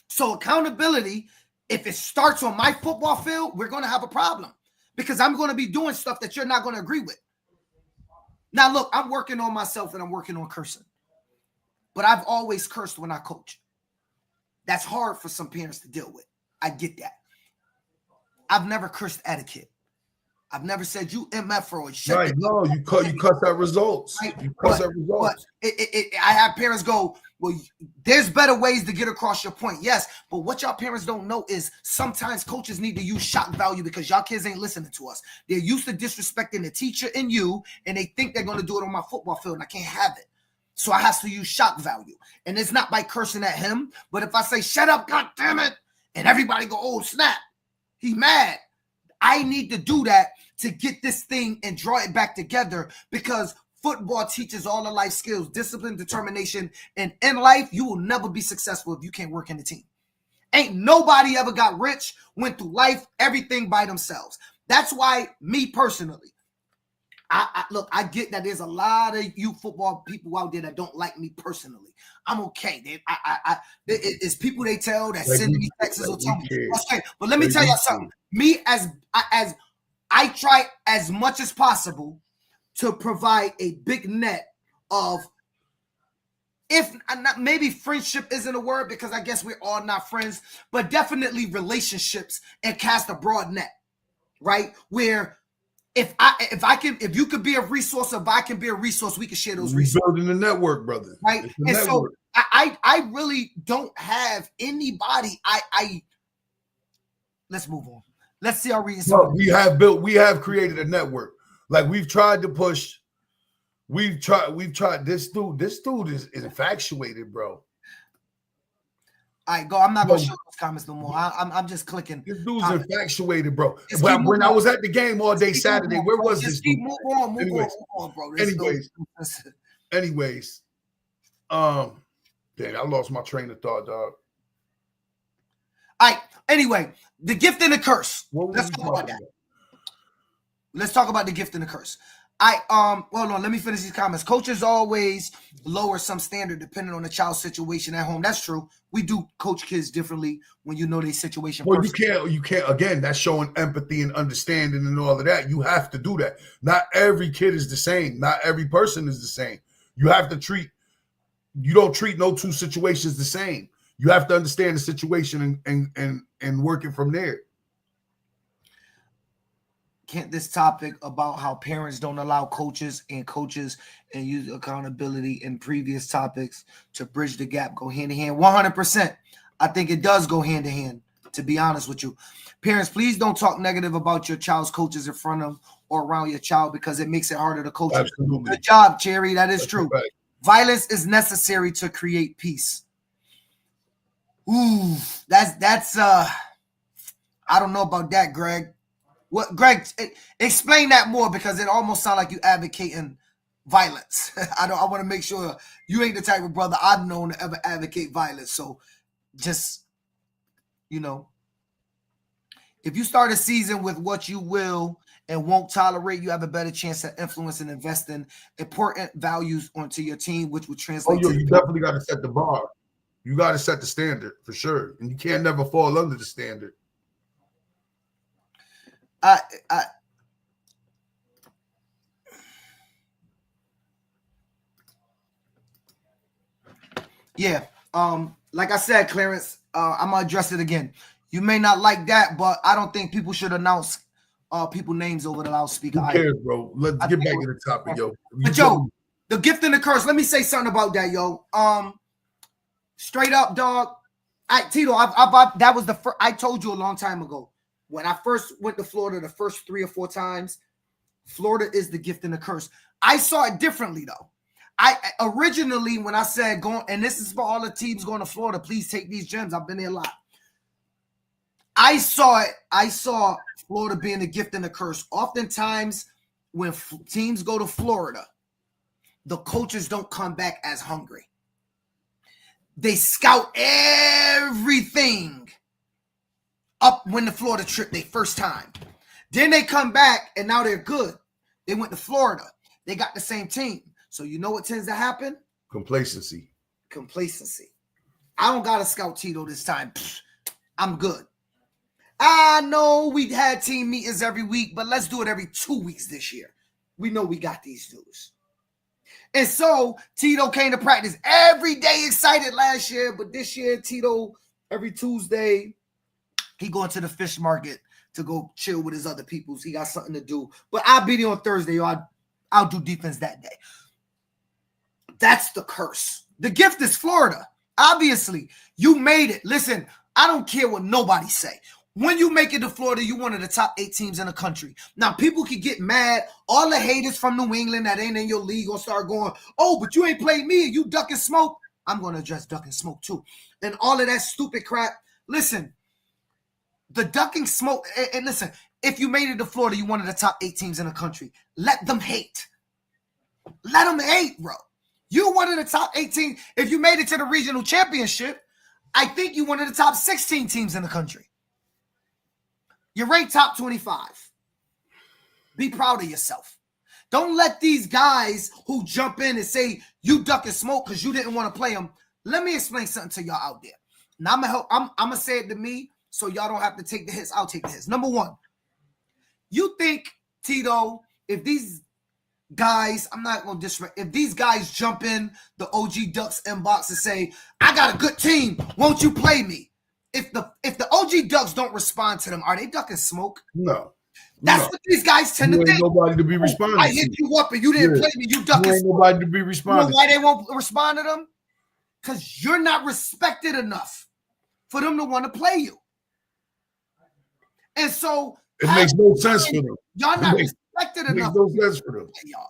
So accountability, if it starts on my football field, we're going to have a problem, because I'm going to be doing stuff that you're not going to agree with. Now, look, I'm working on myself and I'm working on cursing, but I've always cursed when I coach. That's hard for some parents to deal with. I get that. I've never cursed at a kid. I've never said you MF or shut. Right? No, you cuss at results. Right? You cuss at results. But I have parents go, well, there's better ways to get across your point. Yes, but what y'all parents don't know is sometimes coaches need to use shock value, because y'all kids ain't listening to us. They're used to disrespecting the teacher and you, and they think they're going to do it on my football field, and I can't have it. So I have to use shock value. And it's not by cursing at him, but if I say, shut up, God damn it, and everybody go, oh, snap, he mad. I need to do that to get this thing and draw it back together, because football teaches all the life skills, discipline, determination. And in life, you will never be successful if you can't work in a team. Ain't nobody ever got rich, went through life, everything by themselves. That's why, me personally, look, I get that there's a lot of you football people out there that don't like me personally. I'm okay. It's people they tell that send me texts or tell me. Okay, but let me tell you something. Me, as I try as much as possible to provide a big net of, if not, maybe friendship isn't a word, because I guess we're all not friends, but definitely relationships, and cast a broad net, right? Where if you could be a resource, if I can be a resource, we can share those resources. Building a network, brother. Right. And network. So I really don't have anybody. Let's move on. Let's see our reasons. No, we have created a network. Like, we've tried to push. We've tried. This dude is infatuated, bro. All right, go. I'm not gonna show those comments no more. I'm just clicking. This dude's infatuated, bro. When I was at the game all day Saturday, where was this dude? Move on, bro. Anyways, dang, I lost my train of thought, dog. All right. Anyway, the gift and the curse. Let's talk about that. Let's talk about the gift and the curse. Hold on, let me finish these comments. Coaches always lower some standard depending on the child's situation at home. That's true. We do coach kids differently when you know their situation. Well, you can't. Again, that's showing empathy and understanding and all of that. You have to do that. Not every kid is the same. Not every person is the same. You have to you don't treat no two situations the same. You have to understand the situation and work it from there. Can't this topic about how parents don't allow coaches and use accountability in previous topics to bridge the gap go hand in hand? 100%. I think it does go hand in hand, to be honest with you. Parents, please don't talk negative about your child's coaches in front of or around your child, because it makes it harder to coach. Absolutely. Good job, Cherry. That's true. Right. Violence is necessary to create peace. Ooh, that's I don't know about that, Greg. What, Greg? Explain that more, because it almost sounds like you advocating violence. I want to make sure you ain't the type of brother I've known to ever advocate violence. So, just, if you start a season with what you will and won't tolerate, you have a better chance to influence and invest in important values onto your team, which would translate. You definitely got to set the bar. You got to set the standard for sure, and you can't never fall under the standard. Yeah. Like I said, Clarence, I'm gonna address it again. You may not like that, but I don't think people should announce people names over the loudspeaker. Who cares, bro? Let's get back to the topic, yo. But yo, the gift and the curse. Let me say something about that, yo. Straight up, dog. Tito, that was the first. I told you a long time ago when I first went to Florida the first 3 or 4 times. Florida is the gift and the curse. I saw it differently though. I originally, when I said going, and this is for all the teams going to Florida, please take these gems. I've been there a lot. I saw it. I saw Florida being a gift and a curse. Oftentimes, when teams go to Florida, the coaches don't come back as hungry. They scout everything up when the Florida trip, they first time. Then they come back, and now they're good. They went to Florida. They got the same team. So you know what tends to happen? Complacency. I don't got to scout Tito this time. I'm good. I know we had team meetings every week, but let's do it every 2 weeks this year. We know we got these dudes. And so Tito came to practice every day excited last year, but this year Tito, every Tuesday, he going to the fish market to go chill with his other peoples. He got something to do. But I'll be there on Thursday. I'll do defense that day. That's the curse. The gift is Florida. Obviously, you made it. Listen, I don't care what nobody say. When you make it to Florida, you're one of the top 8 teams in the country. Now, people can get mad. All the haters from New England that ain't in your league will start going, oh, but you ain't played me and you duck and smoke. I'm going to address duck and smoke too. And all of that stupid crap. Listen, the ducking smoke, and listen, if you made it to Florida, you're one of the top 8 teams in the country. Let them hate. Let them hate, bro. You're one of the top 18. If you made it to the regional championship, I think you're one of the top 16 teams in the country. You're ranked top 25. Be proud of yourself. Don't let these guys who jump in and say you duck and smoke because you didn't want to play them. Let me explain something to y'all out there. Now I'm gonna say it to me so y'all don't have to take the hits. I'll take the hits. Number one, you think, Tito, if these guys, I'm not going to disrespect, if these guys jump in the OG Ducks inbox and say, I got a good team, won't you play me? If the OG Ducks don't respond to them, are they ducking smoke? No. That's what these guys tend to think. Nobody to be responding. I hit you up and you didn't play me, you ducking smoke. Nobody to be responding. You know why they won't respond to them? Because you're not respected enough for them to want to play you. And so it makes no sense for them. Y'all not respected enough. It makes no sense for them. Y'all.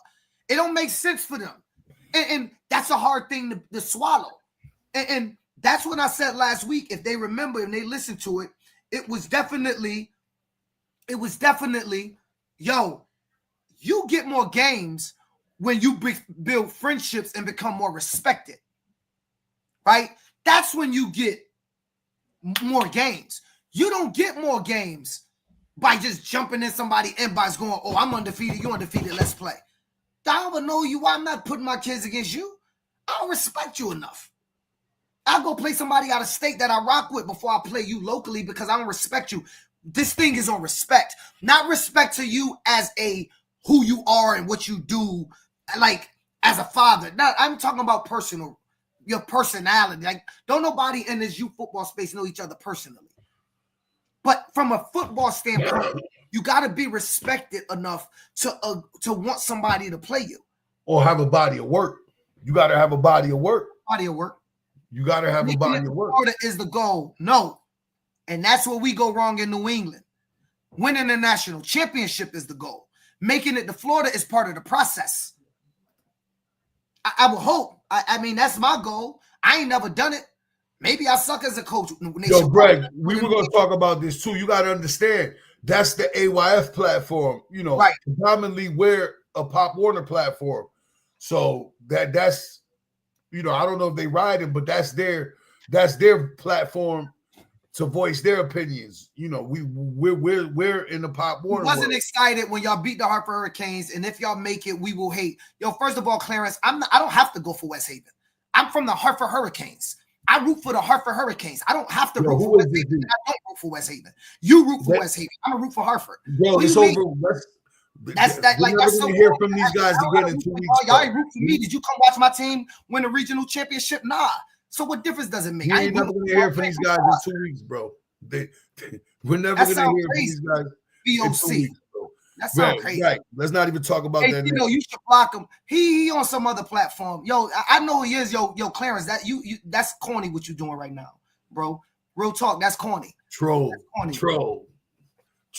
It don't make sense for them. And that's a hard thing to swallow. And that's what I said last week. If they remember and they listen to it, it was definitely, yo, you get more games when you build friendships and become more respected, right? That's when you get more games. You don't get more games by just jumping in somebody's inbox going, oh, I'm undefeated, you're undefeated, let's play. I don't even know you. I'm not putting my kids against you. I don't respect you enough. I'll go play somebody out of state that I rock with before I play you locally because I don't respect you. This thing is on respect, not respect to you as who you are and what you do, like as a father. Now, I'm talking about your personality. Like, don't nobody in this youth football space know each other personally. But from a football standpoint, you got to be respected enough to want somebody to play you. Or have a body of work. You got to have a body of work. Body of work. You got to have a body of work. Florida is the goal. No. And that's where we go wrong in New England. Winning the national championship is the goal. Making it to Florida is part of the process. I will hope. I mean, that's my goal. I ain't never done it. Maybe I suck as a coach. Yo, Greg, we were going to talk about this too. You got to understand, that's the AYF platform. You know, right. Commonly we're a Pop Warner platform. So that's, you know, I don't know if they ride it, but that's their platform to voice their opinions. You know, we're in the Pop Warner. I wasn't excited when y'all beat the Hartford Hurricanes, and if y'all make it, we will hate. Yo, first of all, Clarence, I don't have to go for West Haven. I'm from the Hartford Hurricanes. I root for the Hartford Hurricanes. I don't have to root for West Haven. I don't root for West Haven. You root for West Haven. I'm gonna root for Hartford. Yo, it's over. That's so hear from these guys again in 2 weeks. Y'all ain't root for me. Did you come watch my team win a regional championship? Nah. So what difference does it make? You ain't never gonna hear from these guys in 2 weeks, bro. We're never gonna hear from these guys in 2 weeks, bro. That sounds crazy. Right. Let's not even talk about that. You know, you should block him. He on some other platform. Yo, I know he is. Yo, Clarence, that you that's corny what you doing right now, bro. Real talk, that's corny. Troll.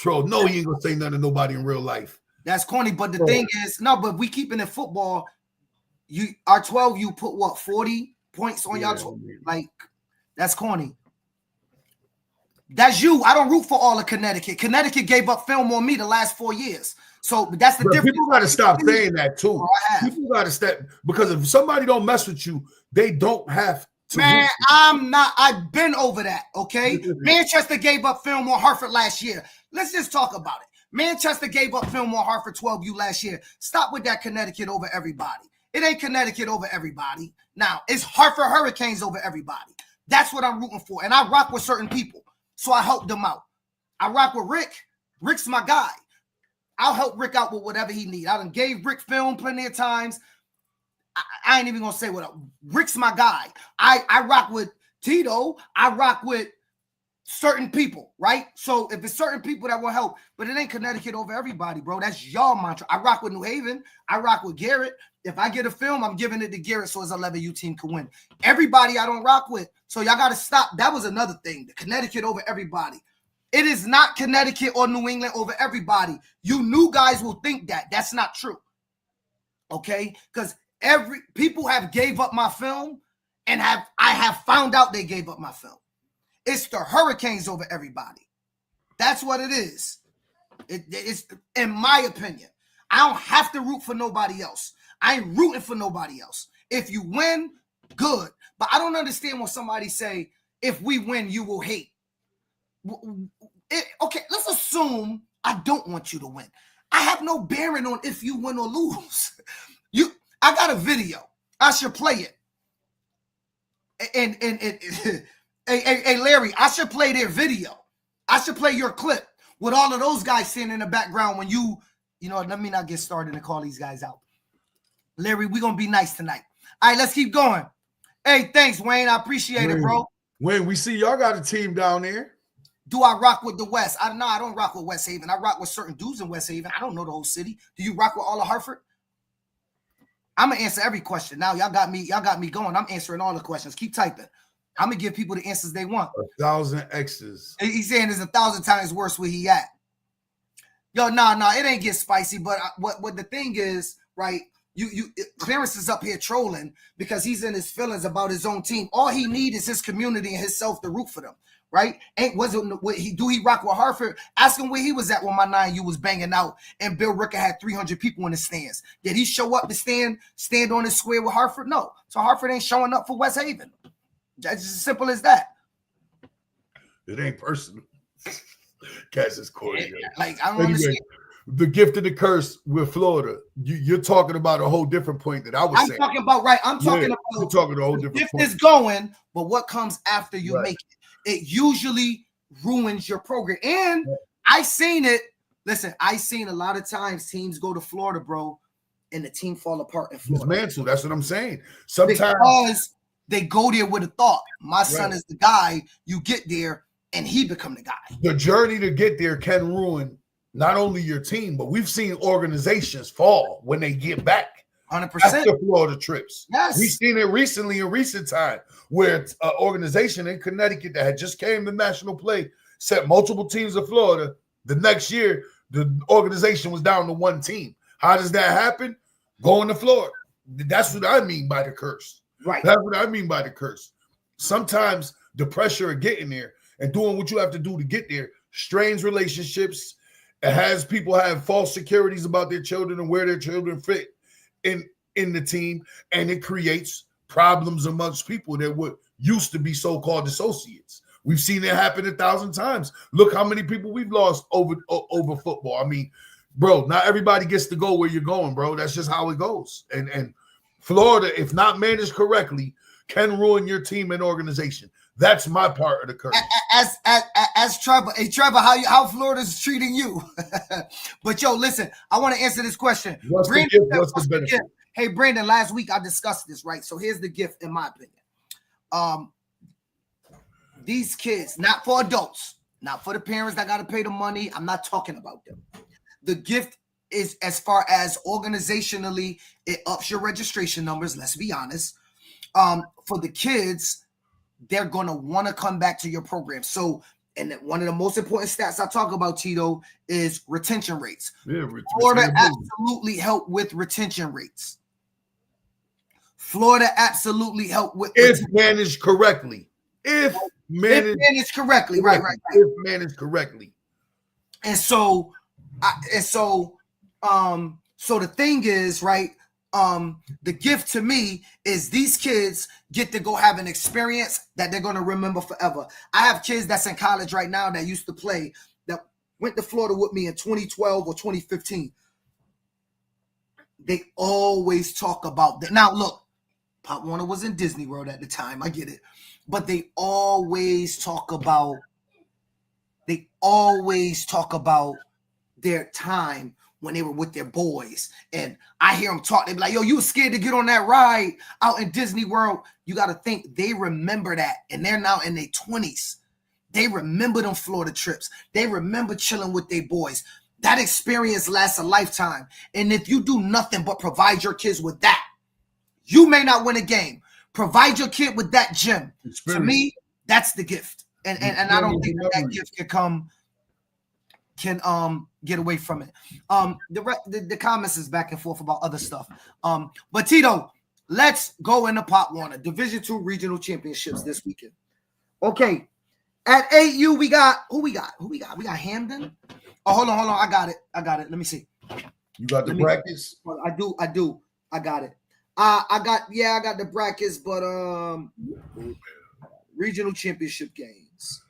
No, he ain't gonna say nothing to nobody in real life. That's corny. But the thing is, no, but we keeping it football. Our 12, you put what, 40 points on y'all? Like, that's corny. That's you. I don't root for all of Connecticut. Connecticut gave up film on me the last 4 years. So that's the difference. People got to stop saying that too. People got to step, because if somebody don't mess with you, they don't have to. Man, I'm not. I've been over that. Okay, Manchester gave up film on Hartford last year. Let's just talk about it. Manchester gave up film on Hartford 12U last year. Stop with that Connecticut over everybody. It ain't Connecticut over everybody. Now it's Hartford Hurricanes over everybody. That's what I'm rooting for, and I rock with certain people. So I help them out. I rock with Rick. Rick's my guy. I'll help Rick out with whatever he needs. I done gave Rick film plenty of times. I ain't even gonna say what. Rick's my guy. I rock with Tito. I rock with certain people, right? So if it's certain people that will help, but it ain't Connecticut over everybody, bro. That's y'all mantra. I rock with New Haven. I rock with Garrett. If I get a film, I'm giving it to Garrett so his 11U team can win. Everybody I don't rock with. So y'all got to stop. That was another thing. The Connecticut over everybody. It is not Connecticut or New England over everybody. You new guys will think that. That's not true. Okay? Because people have gave up my film, and I have found out they gave up my film. It's the Hurricanes over everybody. That's what it is. It's, in my opinion. I don't have to root for nobody else. I ain't rooting for nobody else. If you win, good. But I don't understand when somebody say, if we win, you will hate. Okay, let's assume I don't want you to win. I have no bearing on if you win or lose. I got a video. I should play it. And hey, Larry, I should play their video. I should play your clip with all of those guys sitting in the background when you know, let me not get started and call these guys out. Larry, we're going to be nice tonight. All right, let's keep going. Hey, thanks, Wayne. I appreciate it, bro. Wayne, we see y'all got a team down there. Do I rock with the West? I don't rock with West Haven. I rock with certain dudes in West Haven. I don't know the whole city. Do you rock with all of Hartford? I'm going to answer every question. Now, y'all got me going. I'm answering all the questions. Keep typing. I'm going to give people the answers they want. 1,000 X's. He's saying it's 1,000 times worse where he at. Yo, nah, it ain't get spicy. But what the thing is, right, Clarence is up here trolling because he's in his feelings about his own team. All he needs is his community and himself to root for them, right? Do he rock with Hartford? Ask him where he was at when my 9U was banging out and Bill Ricker had 300 people in the stands. Did he show up to stand on his square with Hartford? No. So Hartford ain't showing up for West Haven. That's just as simple as that. It ain't personal. Cass is corny. Like, I don't understand. The gift and the curse with Florida. You're talking about a whole different point that I was saying. I'm talking about, right. I'm talking about you're talking a whole different gift point. is going, but what comes after you make it? It usually ruins your program. And I seen it. Listen, I seen a lot of times teams go to Florida, bro, and the team fall apart in Florida. Mantle, that's what I'm saying. Sometimes because they go there with a thought. My son is the guy. You get there and he become the guy. The journey to get there can ruin not only your team, but we've seen organizations fall when they get back. 100%. After Florida trips. Yes. We've seen it recently in recent time where it's an organization in Connecticut that had just came to national play, sent multiple teams to Florida. The next year, the organization was down to one team. How does that happen? Going to Florida. That's what I mean by the curse. Right. That's what I mean by the curse. Sometimes the pressure of getting there and doing what you have to do to get there strains relationships. It has people have false securities about their children and where their children fit in the team, and it creates problems amongst people that would used to be so-called associates. We've seen it happen 1,000 times. Look how many people we've lost over football. I mean, bro, not everybody gets to go where you're going, bro. That's just how it goes. And Florida, if not managed correctly, can ruin your team and organization. That's my part of the curse. As Trevor, hey Trevor, how Florida's treating you? But yo, listen, I want to answer this question. What's the gift? What's the benefit? Hey, Brandon, last week I discussed this, right? So here's the gift, in my opinion. These kids, not for adults, not for the parents that got to pay the money. I'm not talking about them. The gift is, as far as organizationally, it ups your registration numbers. Let's be honest. For the kids, they're going to want to come back to your program. So And one of the most important stats I talk about, Tito, is retention rates. Yeah, Florida absolutely helped with retention rates. Florida absolutely helped with if managed correctly. If managed correctly, right. If managed correctly. And so the thing is, right? The gift to me is these kids get to go have an experience that they're going to remember forever. I have kids that's in college right now that used to play, that went to Florida with me in 2012 or 2015. They always talk about that. Now, look, Pop Warner was in Disney World at the time. I get it. But they always talk about their time when they were with their boys. And I hear them talk. They be like, yo, you were scared to get on that ride out in Disney World. You got to think they remember that. And they're now in their 20s. They remember them Florida trips. They remember chilling with their boys. That experience lasts a lifetime. And if you do nothing but provide your kids with that, you may not win a game. Provide your kid with that gym. To me, that's the gift. And I don't think that gift can get away from it. The comments is back and forth about other stuff. But Tito, let's go into Pop Warner. Division II regional championships this weekend. Okay. At 8U, we got who we got? We got Hamden. Oh, hold on. I got it. Let me see. You got the brackets? I do. I got it. I got the brackets, but regional championship games.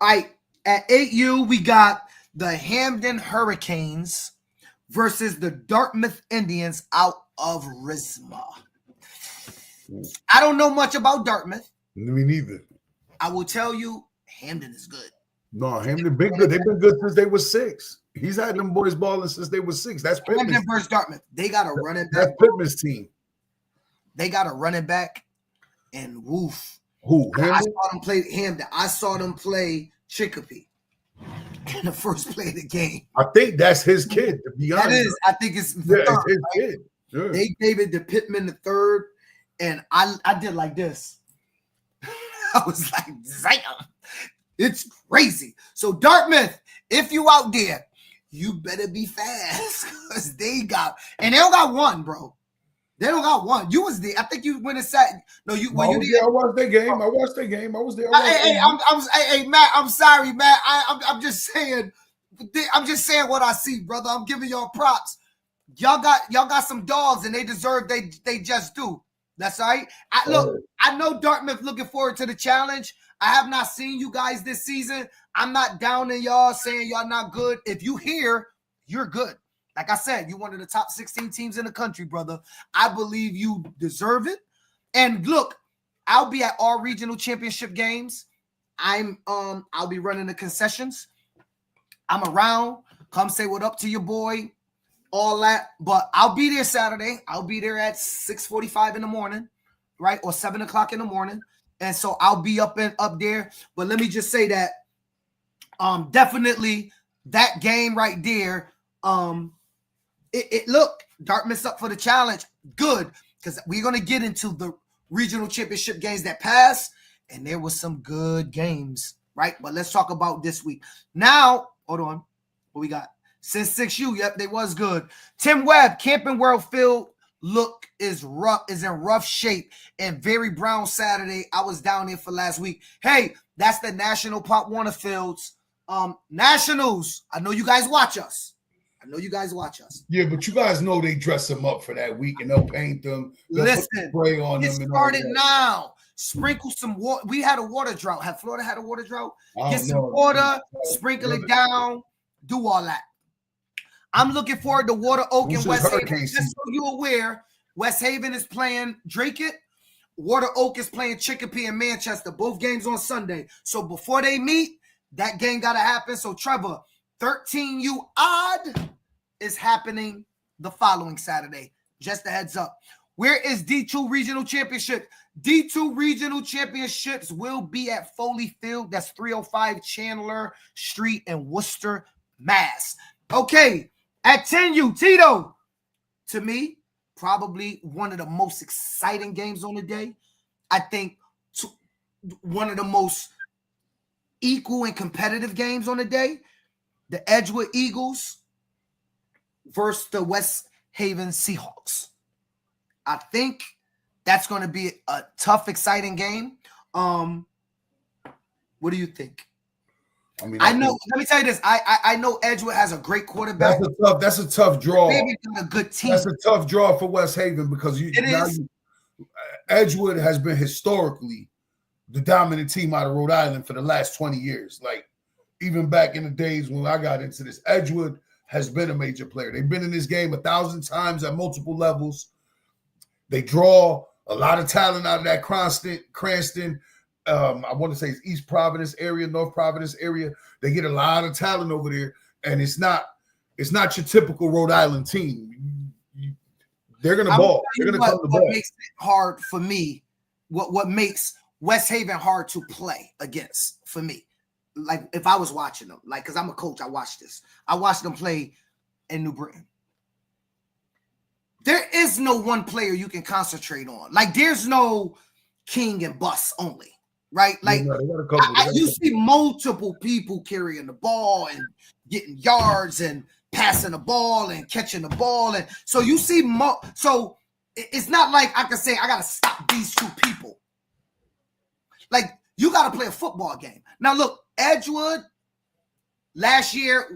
All right, at 8U, we got the Hamden Hurricanes versus the Dartmouth Indians out of Risma. I don't know much about Dartmouth. Me neither. I will tell you, Hamden is good. No, Hamden been good. They've been good since they were 6. He's had them boys balling since they were 6. That's Pittman's. Hamden versus Dartmouth. They got a running back. That's Pittman's team. They got a running back, and woof. Who? Hamden? I saw them play Hamden. I saw them play Chicopee in the first play of the game. I think that's his kid, to be honest. That is. I think it's the third, his right? kid. Yeah. They gave it to Pittman the third, and I did like this. I was like, damn, it's crazy. So Dartmouth, if you out there, you better be fast because they don't got one, bro. They don't got one. You was there. I think you went and sat. No, you. When you did. I watched their game. I was there. Hey, Matt. I'm sorry, Matt. I'm just saying. I'm just saying what I see, brother. I'm giving y'all props. Y'all got some dogs, and they deserve. They just do. That's all right. I know Dartmouth looking forward to the challenge. I have not seen you guys this season. I'm not down in y'all saying y'all not good. If you here, you're good. Like I said, you're one of the top 16 teams in the country, brother. I believe you deserve it. And look, I'll be at all regional championship games. I'll be running the concessions. I'm around. Come say what up to your boy. All that, but I'll be there Saturday. I'll be there at 6:45 in the morning, right, or 7 o'clock in the morning, and so I'll be up there. But let me just say that, definitely that game right there. Look, Dartmouth's up for the challenge. Good, because we're gonna get into the regional championship games that passed, and there was some good games, right? But let's talk about this week. Now, hold on, what we got? Since 6U, yep, they was good. Tim Webb, Camping World Field is in rough shape, and very brown Saturday. I was down there for last week. Hey, that's the National Pop Warner Fields. Nationals. I know you guys watch us. Yeah, but you guys know they dress them up for that week, and they'll paint them. Listen, spray on them. It started now. Sprinkle some water. We had a water drought. Have Florida had a water drought? Get some water, sprinkle it down, do all that. I'm looking forward to Water Oak and West Haven. Just so you're aware, West Haven is playing Drake. Water Oak is playing Chicopee and Manchester. Both games on Sunday. So before they meet, that game got to happen. So Trevor, 13U odd is happening the following Saturday. Just a heads up. Where is D2 Regional Championship? D2 Regional Championships will be at Foley Field. That's 305 Chandler Street in Worcester, Mass. Okay. At 10U, Tito, to me, probably one of the most exciting games on the day. I think one of the most equal and competitive games on the day. The Edgewood Eagles versus the West Haven Seahawks. I think that's going to be a tough, exciting game. What do you think? I mean, I know. Let me tell you this. I know Edgewood has a great quarterback. That's a tough draw. Maybe a good team. That's a tough draw for West Haven because Edgewood has been historically the dominant team out of Rhode Island for the last 20 years. Like, even back in the days when I got into this, Edgewood has been a major player. They've been in this game 1,000 times at multiple levels. They draw a lot of talent out of that Cranston, I want to say it's East Providence area, North Providence area. They get a lot of talent over there, and it's not your typical Rhode Island team. They're gonna ball. They're gonna come to ball. What makes it hard for me? What makes West Haven hard to play against for me? Like, if I was watching them, like, because I'm a coach, I watched this. I watched them play in New Britain. There is no one player you can concentrate on. Like, there's no king and bus only, right? Like, you see multiple people carrying the ball and getting yards and passing the ball and catching the ball. And so you see so it's not like I can say I got to stop these two people. Like, you got to play a football game. Now, look, Edgewood, last year's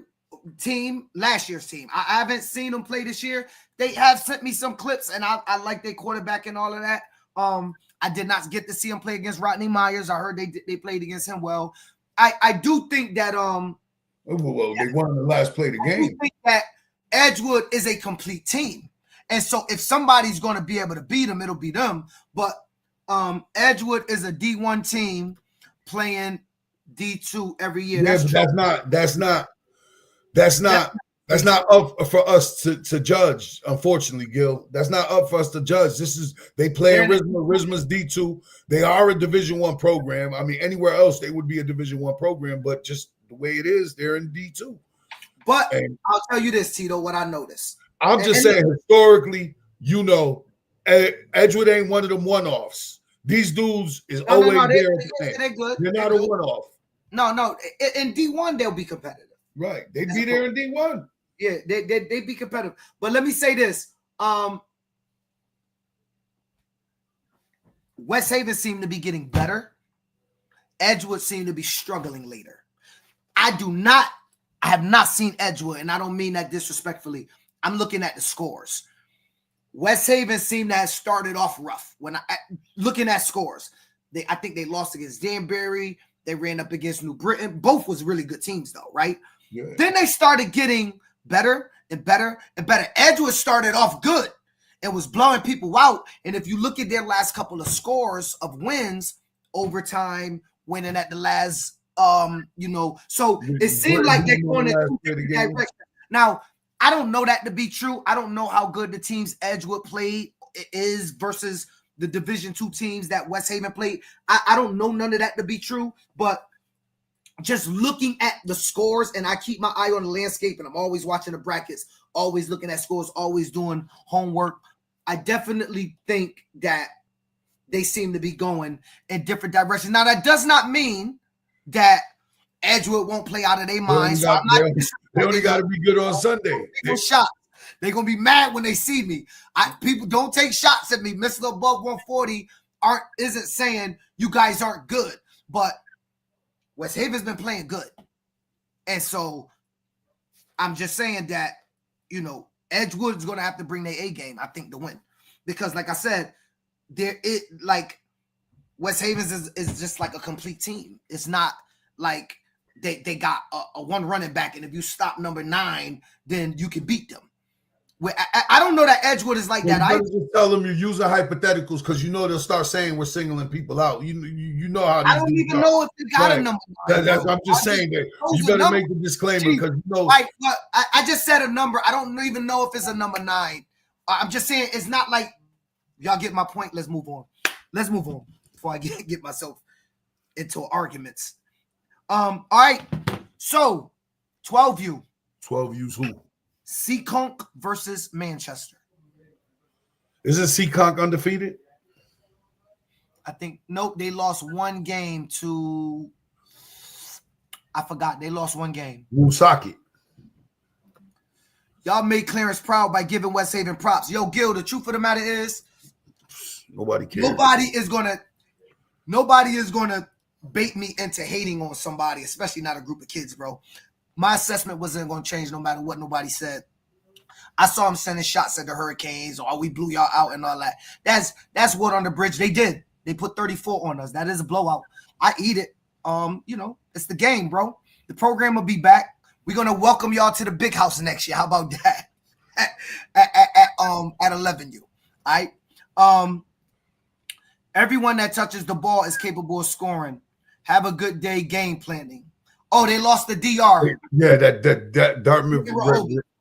team. I haven't seen them play this year. They have sent me some clips, and I like their quarterback and all of that. I did not get to see him play against Rodney Myers. I heard they played against him well. I do think that well, they won the last play of the game. I think that Edgewood is a complete team, and so if somebody's going to be able to beat them, it'll be them. But Edgewood is a D1 team playing D2 every year. Yeah, that's not up for us to judge. Unfortunately, Gil, that's not up for us to judge. They play in RISMA. RISMA's D2. They are a Division I program. I mean, anywhere else they would be a Division I program, but just the way it is, they're in D2. But I'll tell you this, Tito, what I noticed. I'm just saying, historically, Edgewood ain't one of them one-offs. These dudes is always there. They're good. They're not a one-off. No. In D1, they'll be competitive. Right. They'd be there in D1. Yeah, they be competitive. But let me say this. West Haven seemed to be getting better. Edgewood seemed to be struggling later. I have not seen Edgewood, and I don't mean that disrespectfully. I'm looking at the scores. West Haven seemed to have started off rough. When looking at scores, I think they lost against Danbury. They ran up against New Britain. Both was really good teams, though, right? Yeah. Then they started getting better and better and better. Edgewood started off good and was blowing people out. And if you look at their last couple of scores of wins, overtime, winning at the last, so it seemed like they're going in two different directions. Now, I don't know that to be true. I don't know how good the teams Edgewood played is versus the Division II teams that West Haven played. I don't know none of that to be true, but just looking at the scores, and I keep my eye on the landscape, and I'm always watching the brackets, always looking at scores, always doing homework. I definitely think that they seem to be going in different directions. Now, that does not mean that Edgewood won't play out of their minds. They only got to be good on Sunday. Shots. They're going to be mad when they see me. People don't take shots at me. Mr. Above 140 isn't saying you guys aren't good, but West Haven's been playing good. And so I'm just saying that, Edgewood's going to have to bring their A game, I think, to win. Because like I said, West Haven's is just like a complete team. It's not like they got a one running back, and if you stop number 9, then you can beat them. I don't know that Edgewood is like that. I just tell them you're using hypotheticals because they'll start saying we're singling people out. You know how. I don't even know if they got a number 9. I'm just saying that you better make the disclaimer because Right, but I just said a number. I don't even know if it's a number 9. I'm just saying it's not like y'all get my point. Let's move on. Before I get myself into arguments. All right. So 12U. 12U's who? Seekonk versus Manchester. Isn't Seekonk undefeated? I think nope, they lost one game to. I forgot they lost one game. Woonsocket. Y'all made Clarence proud by giving West Haven props. Yo, Gil, the truth of the matter is, nobody cares. Nobody is gonna bait me into hating on somebody, especially not a group of kids, bro. My assessment wasn't gonna change no matter what nobody said. I saw him sending shots at the Hurricanes, or we blew y'all out and all that. That's what on the bridge they did. They put 34 on us. That is a blowout. I eat it. It's the game, bro. The program will be back. We're gonna welcome y'all to the big house next year. How about that? At 11U. All right. Everyone that touches the ball is capable of scoring. Have a good day game planning. Oh, they lost the DR. Yeah, that Dartmouth.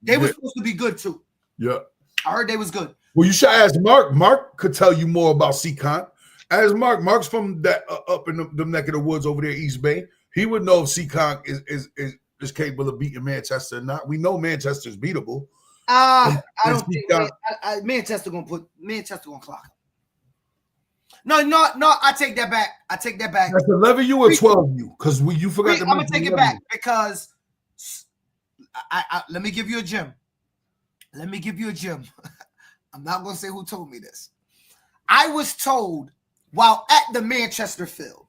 They were supposed to be good too. Yeah. I heard they was good. Well, you should ask Mark. Mark could tell you more about Seacon. Ask Mark. Mark's from that up in the neck of the woods over there, East Bay. He would know if Seacon is capable of beating Manchester or not. We know Manchester's beatable. I don't think Manchester gonna clock. No, I take that back. That's 11U or 12U? Because you forgot to. I'm gonna take it back because I let me give you a gem. I'm not gonna say who told me this. I was told while at the Manchester field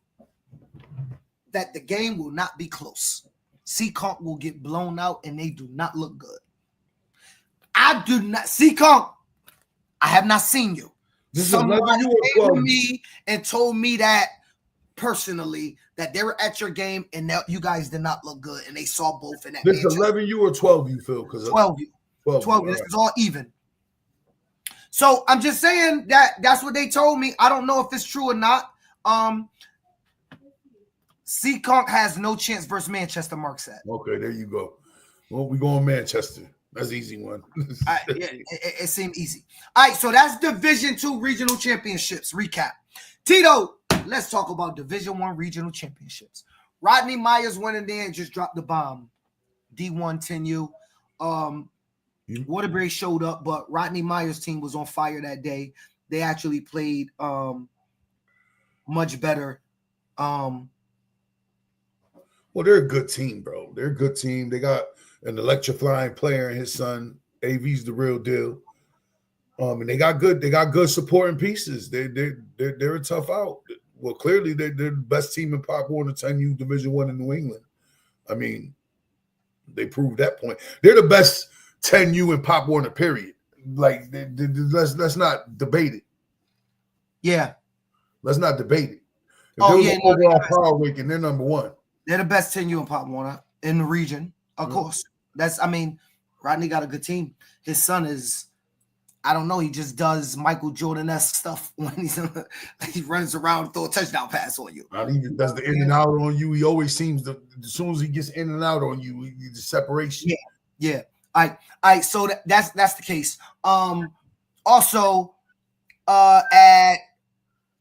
that the game will not be close. Seacon will get blown out, and they do not look good. I do not. Seacon, I have not seen you. This Somebody is 11U or came 12U? to me and told me that personally that they were at your game and that you guys did not look good, and they saw both in that. This is 11U or 12U, Phil? Because 12U. 12U. This is all even. So I'm just saying that's what they told me. I don't know if it's true or not. Seacon has no chance versus Manchester, Mark said. Okay, there you go. Well, we going Manchester. That's an easy one. It seemed easy. All right, so that's Division II regional championships. Recap. Tito, let's talk about Division I regional championships. Rodney Myers went in there and just dropped the bomb. D1 10U. Waterbury showed up, but Rodney Myers' team was on fire that day. They actually played much better. Well, they're a good team, bro. They're a good team. They got an electrifying player and his son. AV's the real deal. And they got good supporting pieces. They're a tough out. Well, clearly they're the best team in Pop Warner 10U Division I in New England. I mean, they proved that point. They're the best 10U in Pop Warner, period. Like, let's not debate it. Yeah. Let's not debate it. If overall power ranking, they're number one. They're the best 10U in Pop Warner in the region, of course. Rodney got a good team. His son is, I don't know, he just does Michael Jordan-esque stuff when he runs around and throw a touchdown pass on you. He does the in and out on you. He always seems to, as soon as he gets in and out on you, the separation. Yeah. All right. So that's the case. Also, at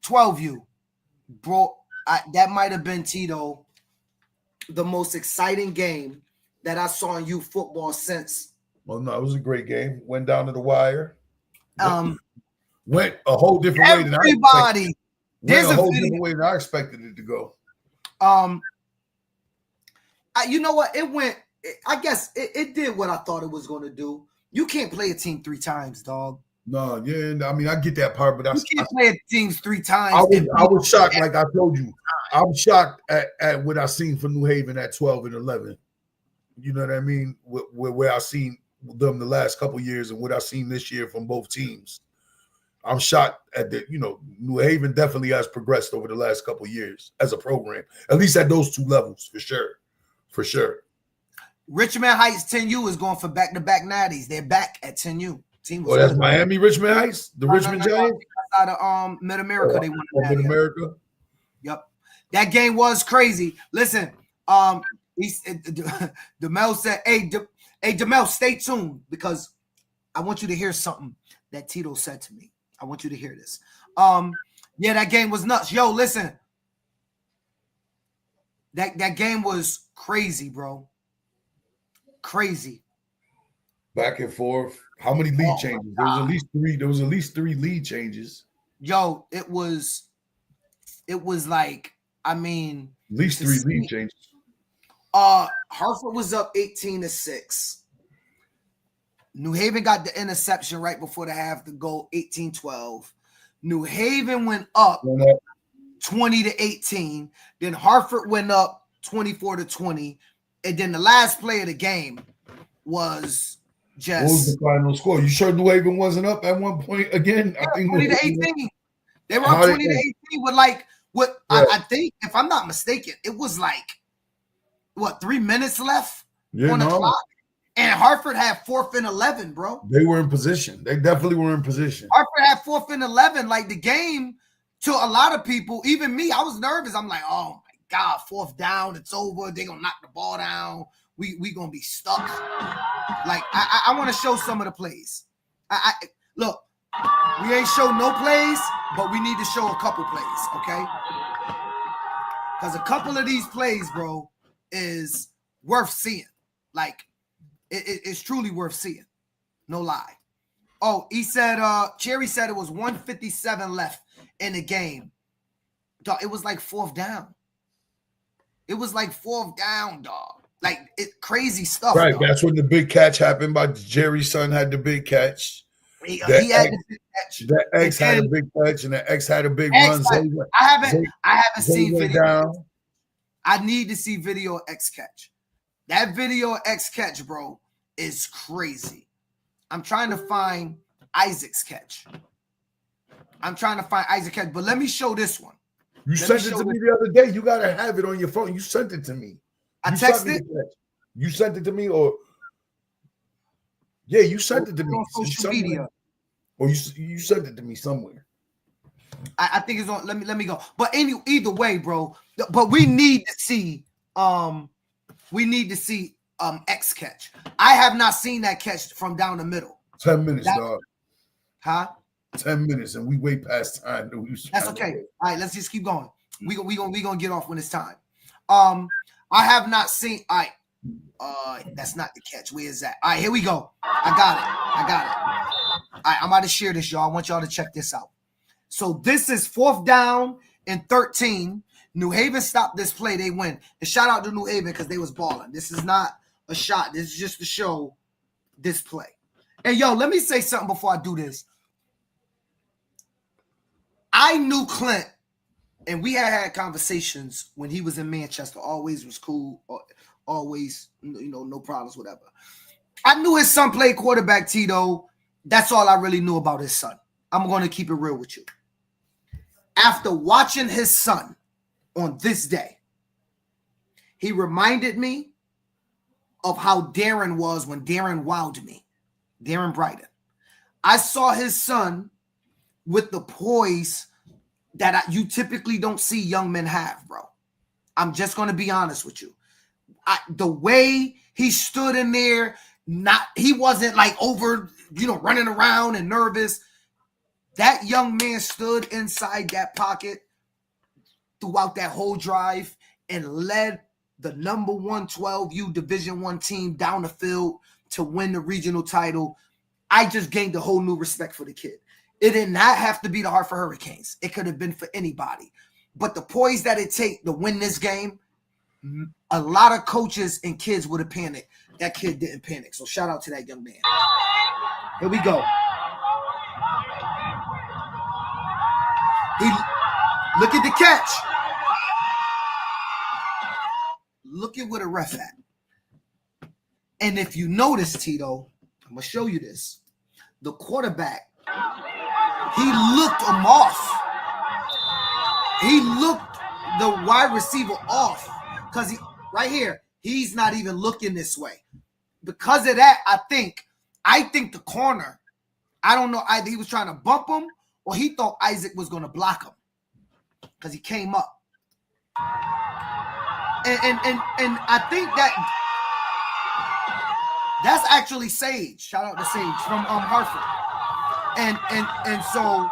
12U, bro, that might have been Tito. The most exciting game that I saw in youth football since. Well, no, it was a great game. Went down to the wire. Went a whole different way than I expected. There's a different way than I expected it to go. You know what? I guess it did what I thought it was going to do. You can't play a team 3 times, dog. No, yeah, I mean, I get that part, but you can't play teams 3 times. I was shocked, like I told you. I'm shocked at what I seen for New Haven at 12 and 11. You know what I mean? Where I seen them the last couple of years and what I seen this year from both teams. I'm shocked at that. You know, New Haven definitely has progressed over the last couple of years as a program, at least at those 2 levels, for sure. Richmond Heights 10U is going for back-to-back natties. They're back at 10U. That's Miami Richmond Heights, the Richmond Giants. Outside of Mid-America, they won Mid-America. Yep, that game was crazy. Listen, DeMel said, "Hey, DeMel, stay tuned because I want you to hear something that Tito said to me. I want you to hear this. Yeah, that game was nuts. Yo, listen, that game was crazy, bro. Crazy. Back and forth. How many lead changes? There was at least 3 lead changes. Yo, it was it was like, I mean, at least 3 lead changes. Hartford was up 18-6. New Haven got the interception right before the half to go 18-12. New Haven went up 20-18. Then Hartford went up 24-20. And then the last play of the game was just. What was the final score? You sure New Haven wasn't up at one point again? Yeah, I think 20-18. They were up 20-18 with like what I think, if I'm not mistaken, it was like 3 minutes left on the clock. And Hartford had 4th and 11, bro. They were in position. They definitely were in position. Hartford had 4th and 11. Like the game, to a lot of people, even me, I was nervous. I'm like, oh my God, 4th down, it's over. They're gonna knock the ball down. We gonna be stuck. Like I want to show some of the plays. Look, we ain't show no plays, but we need to show a couple plays, okay? Because a couple of these plays, bro, is worth seeing. Like. It's truly worth seeing. No lie. Oh, he said, Cherry said it was 1:57 left in the game. Dog, it was like 4th down. It was like 4th down, dog. Like, crazy stuff. Right, dog. That's when the big catch happened. By Jerry's son had the big catch. He had the big catch. The X had a big catch, and the X had a big run. I haven't seen video. Down. I need to see video of X catch. That video of X catch, bro, is crazy. I'm trying to find Isaac's catch. But let me show this one. You sent it to me the other day. You gotta have it on your phone. You sent it to me. I texted it. You sent it to me, or you sent it to me on social media. Or you sent it to me somewhere. I think it's on. Let me go. But either way, bro. But we need to see. X catch. I have not seen that catch from down the middle. 10 minutes, dog. Huh? 10 minutes, and we way past time. That's okay. All right, let's just keep going. We gonna get off when it's time. I have not seen. All right. That's not the catch. Where is that? All right, here we go. I got it. All right, I'm about to share this, y'all. I want y'all to check this out. So this is 4th down and 13. New Haven stopped this play. They win. And shout out to New Haven because they was balling. This is not a shot. This is just to show this play. And yo, let me say something before I do this. I knew Clint, and we had conversations when he was in Manchester. Always was cool. Always, no problems, whatever. I knew his son played quarterback, Tito. That's all I really knew about his son. I'm going to keep it real with you. After watching his son on this day, he reminded me of how Darren was when Darren wowed me. Darren Brighton. I saw his son with the poise that you typically don't see young men have, bro. I'm just going to be honest with you. The way he stood in there, he wasn't like over, running around and nervous. That young man stood inside that pocket throughout that whole drive and led the number 112U Division I team down the field to win the regional title. I just gained a whole new respect for the kid. It did not have to be the Hartford Hurricanes. It could have been for anybody. But the poise that it takes to win this game, a lot of coaches and kids would have panicked. That kid didn't panic. So shout out to that young man. Here we go. Look at the catch. Look at where the ref at. And if you notice, Tito, I'm going to show you this. The quarterback, he looked him off. He looked the wide receiver off because right here, he's not even looking this way. Because of that, I think the corner, I don't know, either he was trying to bump him or he thought Isaac was going to block him because he came up. And I think that's actually Sage. Shout out to Sage from Hartford. And so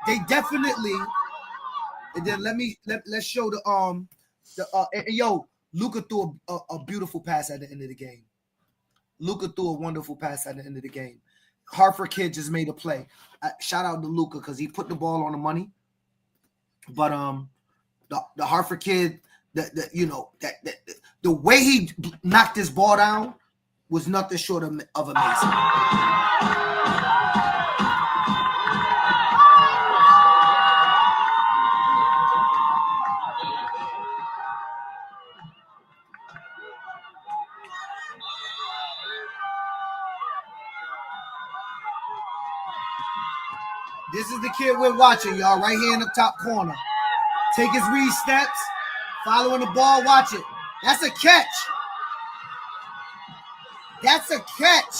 they definitely. And then let's show Luka threw a beautiful pass at the end of the game. Luka threw a wonderful pass at the end of the game. Hartford kid just made a play. Shout out to Luka because he put the ball on the money. But the Hartford kid, the way he knocked this ball down was nothing short of amazing. This is the kid we're watching, y'all, right here in the top corner. Take his read steps, following the ball, watch it. That's a catch. That's a catch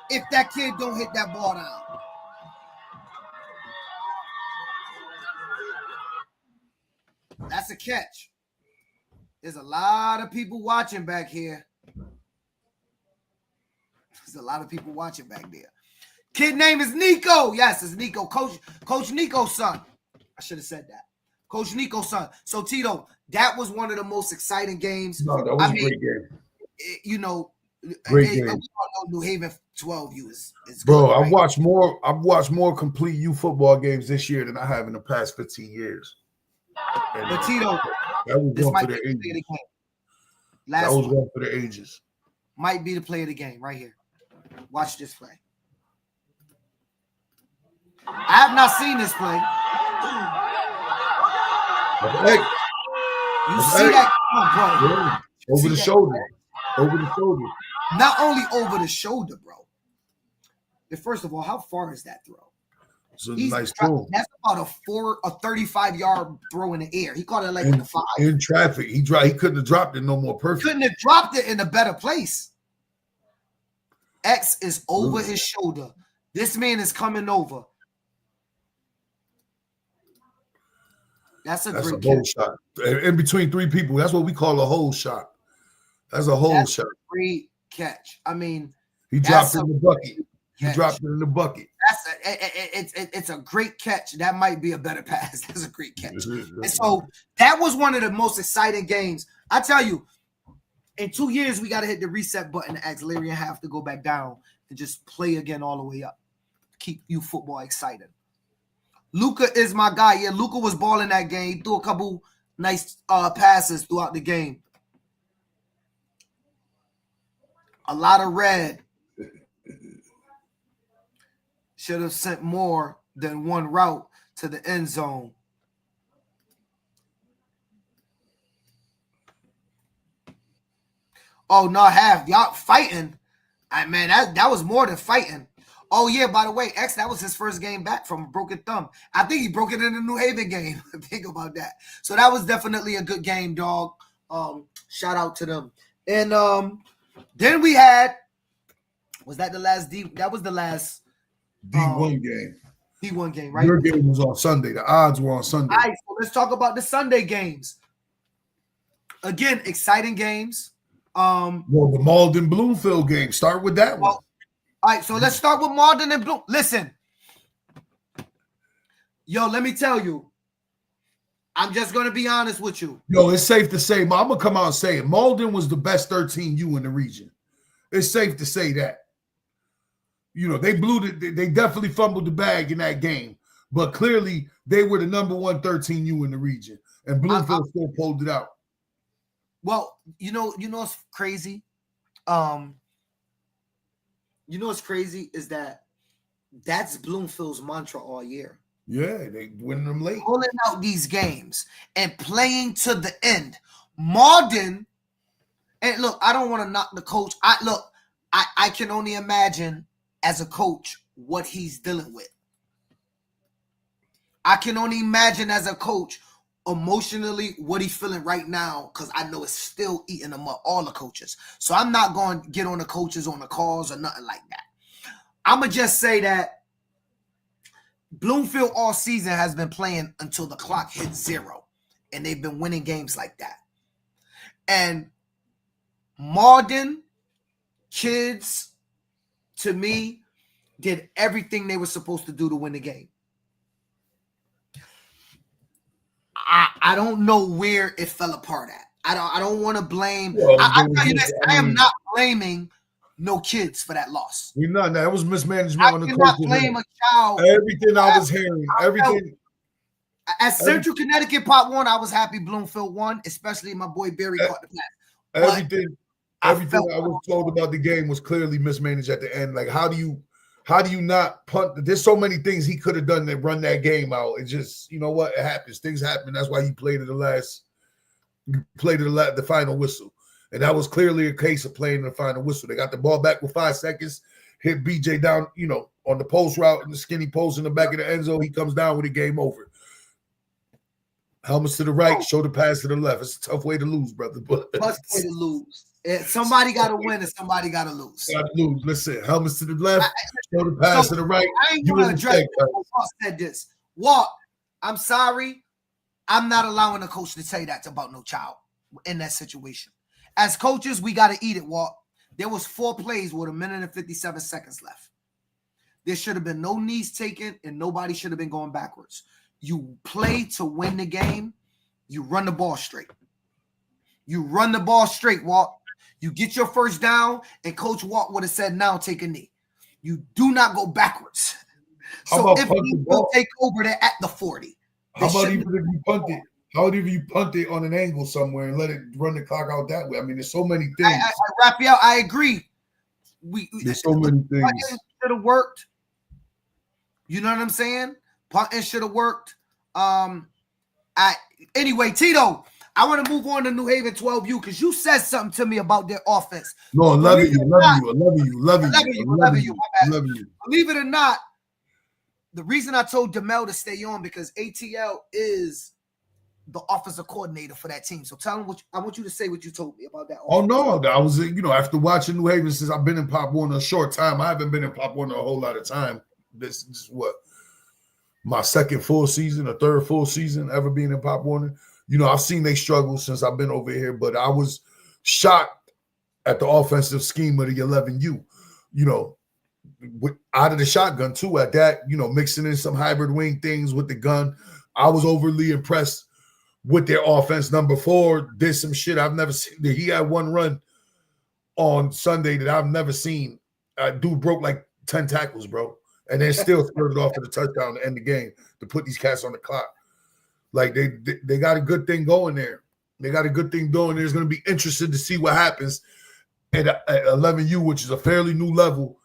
if that kid don't hit that ball down. That's a catch. There's a lot of people watching back here. There's a lot of people watching back there. Kid name is Nico. Yes, it's Nico. Coach Nico's son. I should have said that. Coach Nico's son. So, Tito, that was one of the most exciting games. No, that was a great game. Great game. We all know New Haven 12U is bro, good, right? I've watched more complete U football games this year than I have in the past 15 years. But Tito, this might be the play of the game. That was one for the ages. Might be the play of the game right here. Watch this play. I have not seen this play. You see that? Oh, bro. Yeah. Over the shoulder. Over the shoulder. Not only over the shoulder, bro. First of all, how far is that throw? It's a nice throw. That's about a 35-yard throw in the air. He caught it like in the 5. In traffic. He couldn't have dropped it no more perfect. Couldn't have dropped it in a better place. X is over his shoulder. This man is coming over. That's a great hole shot. In between 3 people. That's what we call a hole shot. That's a hole shot. Great catch. I mean, he dropped it in the bucket. He dropped it in the bucket. It's a great catch. That might be a better pass. That's a great catch. And so that was one of the most exciting games. I tell you, in 2 years, we got to hit the reset button to ask Larry and Half to go back down and just play again all the way up. Keep you football excited. Luka is my guy. Yeah, Luka was balling that game. He threw a couple nice passes throughout the game. A lot of red. Should have sent more than one route to the end zone. Oh, no, Half. Y'all fighting. Man, that was more than fighting. Oh, yeah, by the way, X, that was his first game back from a broken thumb. I think he broke it in the New Haven game. Think about that. So that was definitely a good game, dog. Shout out to them. And then we had, was that the last that was the last D1 game. D1 game, right? Your game was on Sunday. The odds were on Sunday. All right, so let's talk about the Sunday games. Again, exciting games. Well, the Malden Bloomfield game. Start with that one. All right, so let's start with Malden and Bloom. Listen, yo, let me tell you. I'm just going to be honest with you. Yo, it's safe to say, I'm going to come out and say it. Malden was the best 13U in the region. It's safe to say that. You know, they they definitely fumbled the bag in that game. But clearly, they were the number 1 13U in the region. And Bloomfield still pulled it out. Well, you know what's crazy? You know what's crazy is that's Bloomfield's mantra all year. Yeah, they win them late. Pulling out these games and playing to the end. Malden, and look, I don't want to knock the coach. I can only imagine as a coach what he's dealing with. I can only imagine as a coach emotionally what he's feeling right now, because I know it's still eating them up, all the coaches. So I'm not going to get on the coaches on the calls or nothing like that. I'm going to just say that Bloomfield all season has been playing until the clock hits 0, and they've been winning games like that. And Malden kids, to me, did everything they were supposed to do to win the game. I don't know where it fell apart at. I don't want to blame. Well, I tell you this, I am not blaming no kids for that loss. You're not. That was mismanagement on the coach. I cannot blame a child. Everything I was hearing, everything. At Central Connecticut Pop Warner, I was happy Bloomfield won, especially my boy Barry caught the pass. Everything I was told about the game was clearly mismanaged at the end. Like, how do you not punt? There's so many things he could have done to run that game out. It just, you know what? It happens. Things happen. That's why you played at the final whistle. And that was clearly a case of playing the final whistle. They got the ball back with 5 seconds, hit BJ down, on the post route in the skinny post in the back of the end zone. He comes down with a game over. Helmets to the right, shoulder pass to the left. It's a tough way to lose, brother. But tough way to lose. Somebody got to win and somebody got to lose. Got to lose. Listen, helmets to the left, shoulder pass to the right. I ain't going to address Walt said this. Walt, I'm sorry. I'm not allowing a coach to say that about no child in that situation. As coaches, we got to eat it, Walt. There was 4 plays with 1 minute and 57 seconds left. There should have been no knees taken, and nobody should have been going backwards. You play to win the game. You run the ball straight. You run the ball straight, Walt. You get your first down, and Coach Walt would have said, now take a knee. You do not go backwards. So if you will take over, they're at the 40. How about even if you punt it? How about if you punt it on an angle somewhere and let it run the clock out that way? I mean, there's so many things. I wrap you out. I agree. There's so many things. Should have worked. You know what I'm saying? Punting should have worked. Anyway, Tito, I want to move on to New Haven 12U because you said something to me about their offense. No, I love you. Believe it or not, the reason I told Demel to stay on because ATL is the offensive coordinator for that team. So tell him I want you to say what you told me about that. Oh no, I was after watching New Haven since I've been in Pop Warner a short time. I haven't been in Pop Warner a whole lot of time. This is what my second full season, or third full season ever being in Pop Warner. I've seen they struggle since I've been over here, but I was shocked at the offensive scheme of the 11U. Out of the shotgun too. At that, mixing in some hybrid wing things with the gun. I was overly impressed with their offense. Number 4 did some shit I've never seen. He had one run on Sunday that I've never seen. Dude broke like 10 tackles, bro. And then still spurted off to the touchdown to end the game to put these cats on the clock. Like they got a good thing going there. They got a good thing going there. It's going to be interesting to see what happens at 11U, which is a fairly new level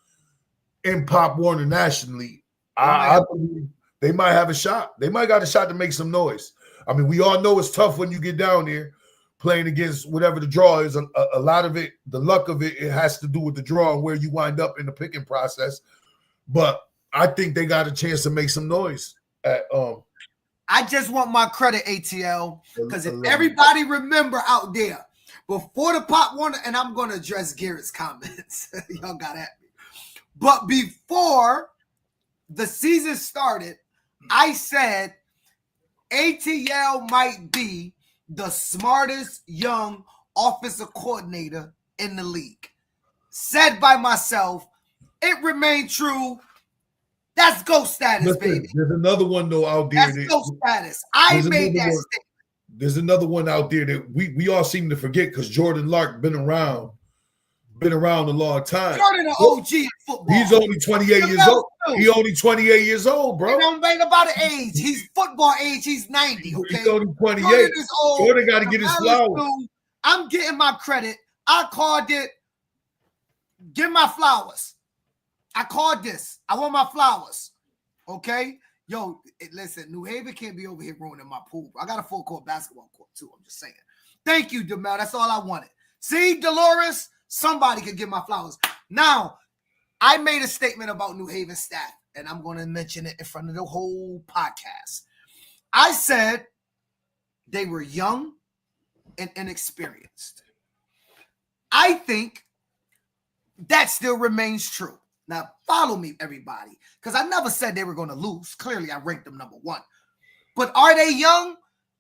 in Pop Warner nationally. I believe they might have a shot. They might got a shot to make some noise. I mean, we all know it's tough when you get down there playing against whatever the draw is. A lot of it, the luck of it, it has to do with the draw and where you wind up in the picking process. But I think they got a chance to make some noise at I just want my credit, ATL, because if everybody remember out there, before the Pop Warner, and I'm going to address Garrett's comments. Y'all got at me. But before the season started, I said ATL might be the smartest young offensive coordinator in the league. Said by myself, it remained true. That's GOAT status, baby. There's another one though out there. That's GOAT status. I made that statement. There's another one out there that we all seem to forget because Jordan Lark been around a long time. Jordan an OG in football. He's only 28 years old. He only 28 years old, bro. He don't think about the age. He's football age. He's 90. Okay, he's only 28. Jordan got to get his flowers. I'm getting my credit. I called it. Give my flowers. I called this. I want my flowers. Okay? Yo, listen, New Haven can't be over here ruining my pool. I got a full court basketball court, too. I'm just saying. Thank you, Demel. That's all I wanted. See, Dolores, somebody could give my flowers. Now, I made a statement about New Haven staff, and I'm going to mention it in front of the whole podcast. I said they were young and inexperienced. I think that still remains true. Now, follow me, everybody, because I never said they were going to lose. Clearly, I ranked them number 1. But are they young?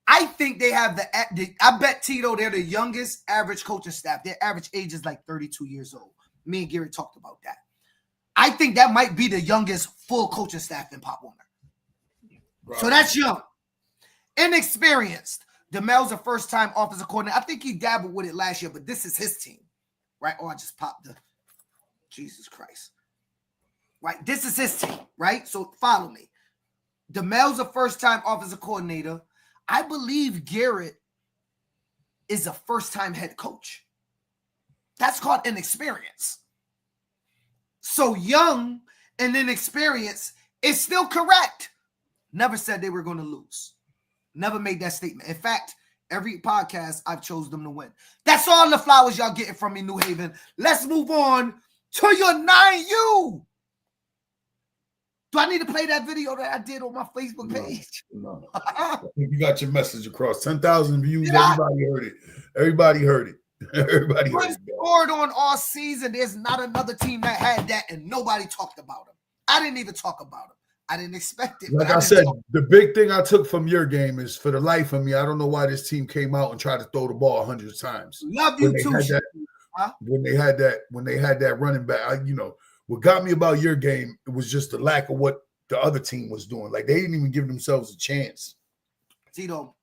I think they have I bet, Tito, they're the youngest average coaching staff. Their average age is like 32 years old. Me and Gary talked about that. I think that might be the youngest full coaching staff in Pop Warner. Right. So that's young. Inexperienced. Demel's a first-time offensive coordinator. I think he dabbled with it last year, but this is his team. Right? Oh, I just popped the... Jesus Christ. Right? This is his team, right? So follow me. DeMel's a first-time offensive coordinator. I believe Garrett is a first-time head coach. That's called inexperience. So young and inexperienced is still correct. Never said they were going to lose. Never made that statement. In fact, every podcast I've chose them to win. That's all the flowers y'all getting from me, New Haven. Let's move on to your 9U. Do I need to play that video that I did on my Facebook page? No. You got your message across. 10,000 views. Everybody heard it. Everybody heard it. Everybody heard it. Scored on all season. There's not another team that had that, and nobody talked about them. I didn't even talk about them. I didn't expect it. Like I said, the big thing I took from your game is, for the life of me, I don't know why this team came out and tried to throw the ball 100 times. Love you too. When they had that running back, what got me about your game, it was just the lack of what the other team was doing. Like, they didn't even give themselves a chance. Tito,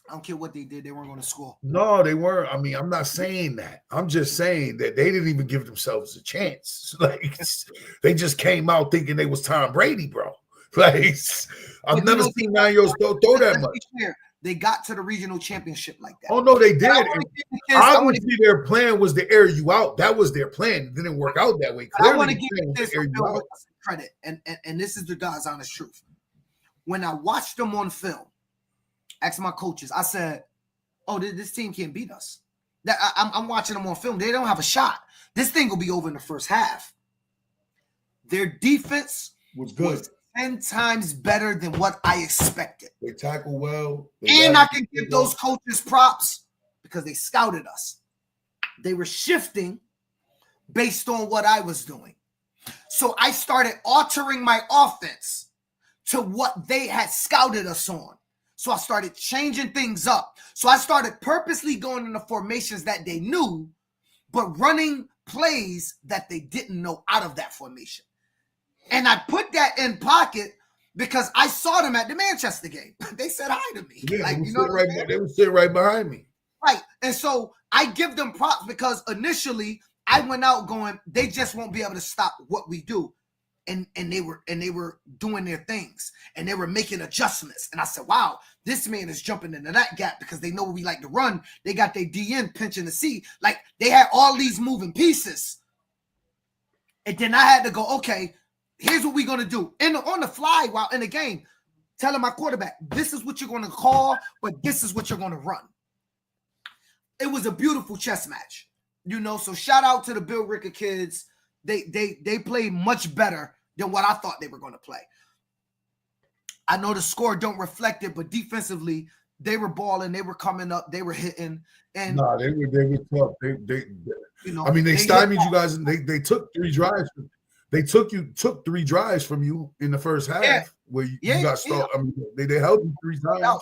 I don't care what they did, they weren't going to score. No, they weren't. I mean, I'm not saying that. I'm just saying that they didn't even give themselves a chance. Like, they just came out thinking they was Tom Brady, bro. Like, I've never seen 9-year-olds throw that much. They got to the regional championship like that. Oh, no, they did. Obviously, their plan was to air you out. That was their plan. It didn't work out that way. Clearly, I want to give this credit, and this is the God's honest truth. When I watched them on film, asked my coaches, I said, oh, this team can't beat us. I'm watching them on film. They don't have a shot. This thing will be over in the first half. Their defense was good. 10 times better than what I expected. They tackle well. And I can give those coaches props because they scouted us. They were shifting based on what I was doing. So I started altering my offense to what they had scouted us on. So I started changing things up. So I started purposely going into formations that they knew, but running plays that they didn't know out of that formation. And I put that in pocket because I saw them at the Manchester game. They said hi to me. Yeah, they were sitting right behind me. Right. And so I give them props because initially I went out going, they just won't be able to stop what we do. And they were doing their things and they were making adjustments. And I said, wow, this man is jumping into that gap because they know we like to run. They got their DN pinching the C. Like, they had all these moving pieces. And then I had to go, okay, here's what we're going to do. On the fly while in the game, telling my quarterback, this is what you're going to call, but this is what you're going to run. It was a beautiful chess match, so shout out to the Bill Ricker kids. They played much better than what I thought they were going to play. I know the score don't reflect it, but defensively, they were balling, they were coming up, they were hitting. And no, they were tough. They stymied you guys, and they took 3 drives. They took 3 drives from you in the first half where you got started. I mean, they held you 3 times.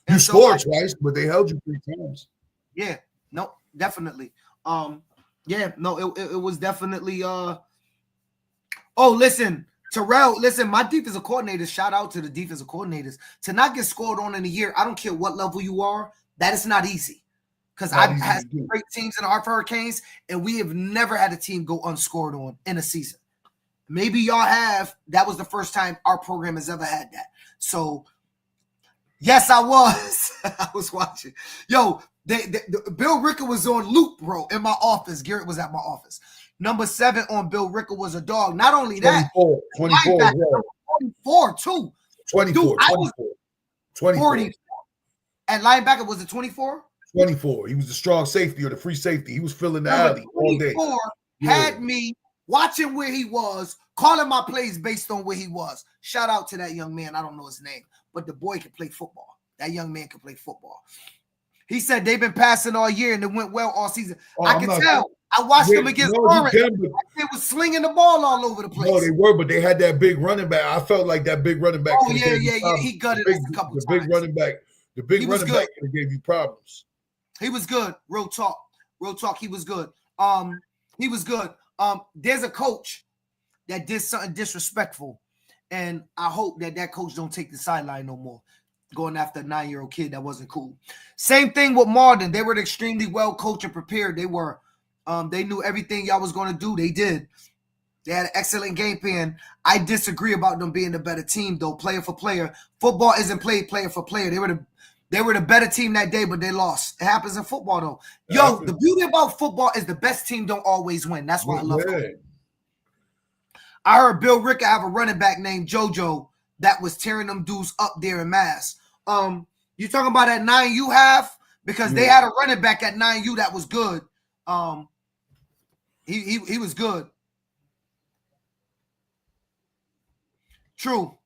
You scored twice, but they held you 3 times. Yeah, no, definitely. It was definitely. Listen, Terrell. Listen, my defensive coordinators. Shout out to the defensive coordinators. To not get scored on in a year, I don't care what level you are. That is not easy. Because I've had great teams in the Hartford Hurricanes, and we have never had a team go unscored on in a season. Maybe y'all have. That was the first time our program has ever had that. So, yes, I was. I was watching. Yo, Bill Ricker was on loop, bro, in my office. Garrett was at my office. Number 7 on Bill Ricker was a dog. Not only that, 24 too. 24. Dude, 24. 40. And linebacker was it 24? 24. He was the strong safety or the free safety. He was filling the alley all day. 24 had me watching where he was, calling my plays based on where he was. Shout out to that young man. I don't know his name, but the boy can play football. That young man can play football. He said they've been passing all year and it went well all season. I can tell. I watched them against Orange. They were slinging the ball all over the place. No, they were, but they had that big running back. I felt like that big running back. Oh, yeah. He gutted us a couple times. The big running back could have gave you problems. He was good. Real talk. He was good. He was good. There's a coach that did something disrespectful, and I hope that coach don't take the sideline no more. Going after a 9-year-old kid, that wasn't cool. Same thing with Marden. They were extremely well coached and prepared. They were. They knew everything y'all was going to do. They did. They had an excellent game plan. I disagree about them being the better team, though, player for player. Football isn't played player for player. They were the better team that day, but they lost. It happens in football, though. Yo, the beauty about football is the best team don't always win. That's why I love it. I heard Bill Ricker have a running back named JoJo that was tearing them dudes up there in Mass. You talking about that 9U half? Because they had a running back at 9U that was good. He was good. True.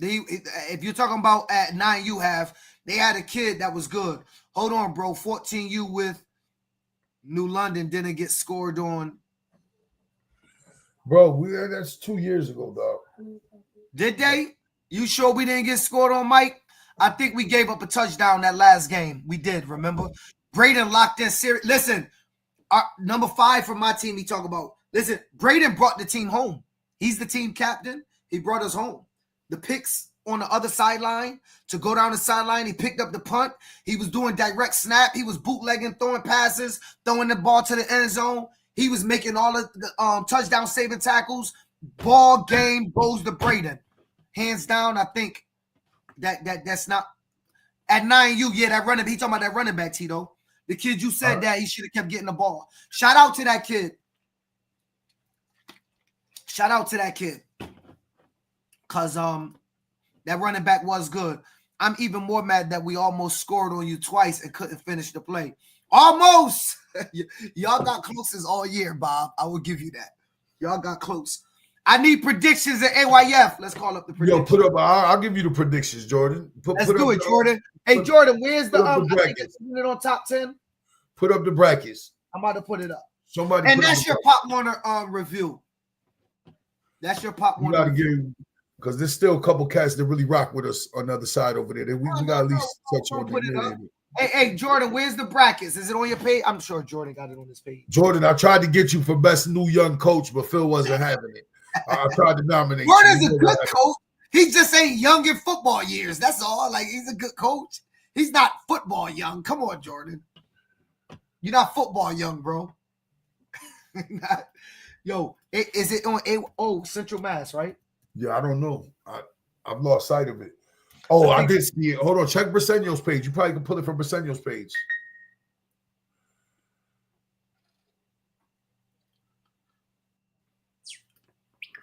If you're talking about at 9U half, they had a kid that was good. Hold on, bro. 14U with New London didn't get scored on. Bro, that's 2 years ago, dog. Did they? You sure we didn't get scored on, Mike? I think we gave up a touchdown that last game. We did, remember? Braden locked in serious. Listen, number 5 from my team, he talk about. Listen, Braden brought the team home. He's the team captain. He brought us home. The picks on the other sideline to go down the sideline. He picked up the punt. He was doing direct snap. He was bootlegging, throwing passes, throwing the ball to the end zone. He was making all of the touchdown saving tackles. Ball game goes to Braden. Hands down, I think that's not at 9U. Yeah, that running. He talking about that running back, Tito. The kid you said that he should have kept getting the ball. Shout out to that kid. Shout out to that kid. Cause that running back was good. I'm even more mad that we almost scored on you twice and couldn't finish the play. Almost. Y'all got closest all year, Bob. I will give you that. Y'all got close. I need predictions at AYF. Let's call up the predictions. Yo, put up. I'll give you the predictions, Jordan. Let's do it, Jordan. Hey, Jordan, where's the I think it's it on top 10? Put up the brackets. I'm about to put it up. Somebody. And that's your Pop Warner review. That's your Pop Warner. You gotta give, because there's still a couple cats that really rock with us on the other side over there. We got at least touch on them. Hey, Jordan, where's the brackets? Is it on your page? I'm sure Jordan got it on his page. Jordan, I tried to get you for best new young coach, but Phil wasn't having it. I tried to nominate. Jordan's a good coach. He just ain't young in football years. That's all. Like, he's a good coach. He's not football young. Come on, Jordan. You're not football young, bro. Yo, is it on Central Mass, right? Yeah, I don't know. I've lost sight of it. Oh, I did see it. Hold on. Check Briseño's page. You probably can pull it from Briseño's page.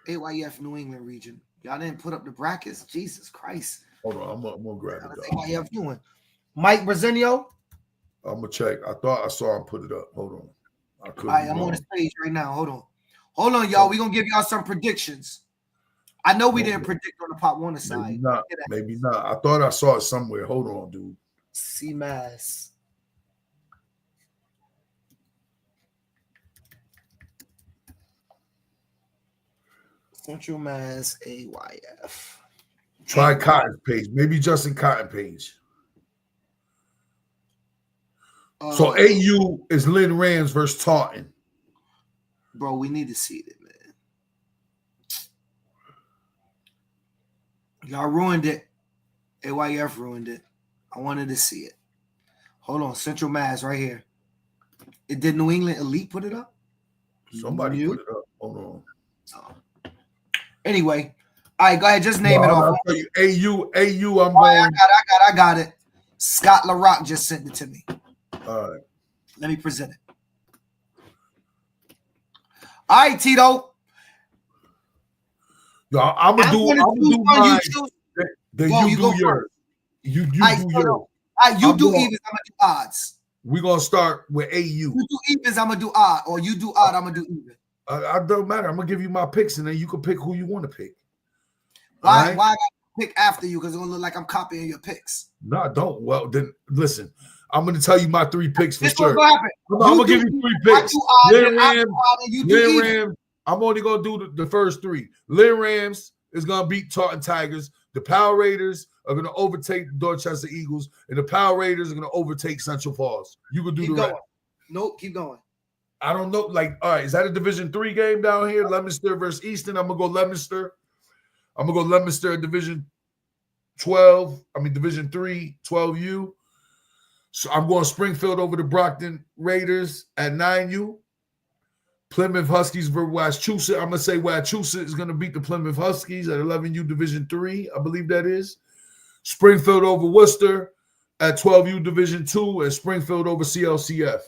AYF New England region. Y'all didn't put up the brackets? Jesus Christ. Hold on. I'm going to grab it. What's AYF doing? Mike Briseño? I'm going to check. I thought I saw him put it up. Hold on. All right, I'm on his page right now. Hold on, y'all. We're going to give y'all some predictions. I know we didn't predict on the Pop Warner side. Maybe not. I thought I saw it somewhere. Hold on, dude. C-Mass. Central Mass AYF. Try Cotton's page. Maybe Justin Cotton page. So AU is Lynn Rams versus Taunton. Bro, we need to see it, man. Y'all ruined it. AYF ruined it. I wanted to see it. Hold on. Central Mass right here. Did New England Elite put it up? Somebody put it up. Hold on. Oh. Anyway. All right, go ahead. Just name it off. AU. I'm going. I got it. Scott LaRock just sent it to me. All right. Let me present it. All right, Tito. Yo, I'm gonna do mine. Then you do yours. You do yours. You do evens. I'm gonna do odds. We're gonna start with AU. You do evens. I'm gonna do odd, or you do odd. I'm gonna do even. I don't matter. I'm gonna give you my picks, and then you can pick who you want to pick. Why I gotta pick after you? Because it's gonna look like I'm copying your picks. No, don't. Well, then listen. I'm going to tell you my 3 picks for sure. I'm going to give you 3 picks. Lynn Rams. I'm only going to do the first 3. Lynn Rams is going to beat Taunton Tigers. The Power Raiders are going to overtake the Dorchester Eagles, and the Power Raiders are going to overtake Central Falls. You can do the rest. Nope, keep going. I don't know. Like, all right, is that a Division 3 game down here? Leominster versus Easton. I'm going to go Leominster. I'm going to go Leominster Division 12. Division 3, 12U. So I'm going Springfield over the Brockton Raiders at 9U. Plymouth Huskies versus Wachusett. I'm gonna say Wachusett is gonna beat the Plymouth Huskies at 11U Division III. I believe that is. Springfield over Worcester at 12U Division II, and Springfield over CLCF.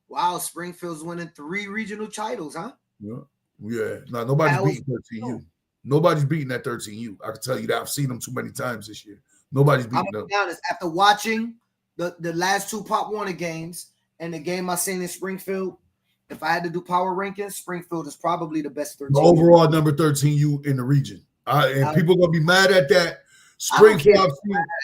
Wow, Springfield's winning 3 regional titles, huh? Yeah. No, nobody's beating 13U. Nobody's beating that 13U. I can tell you that. I've seen them too many times this year. Nobody's beating them. I'm gonna be honest. After watching the last 2 Pop Warner games and the game I seen in Springfield, if I had to do power rankings, Springfield is probably the best 13U. The overall number 13U in the region. And people are gonna be mad at that. Springfield,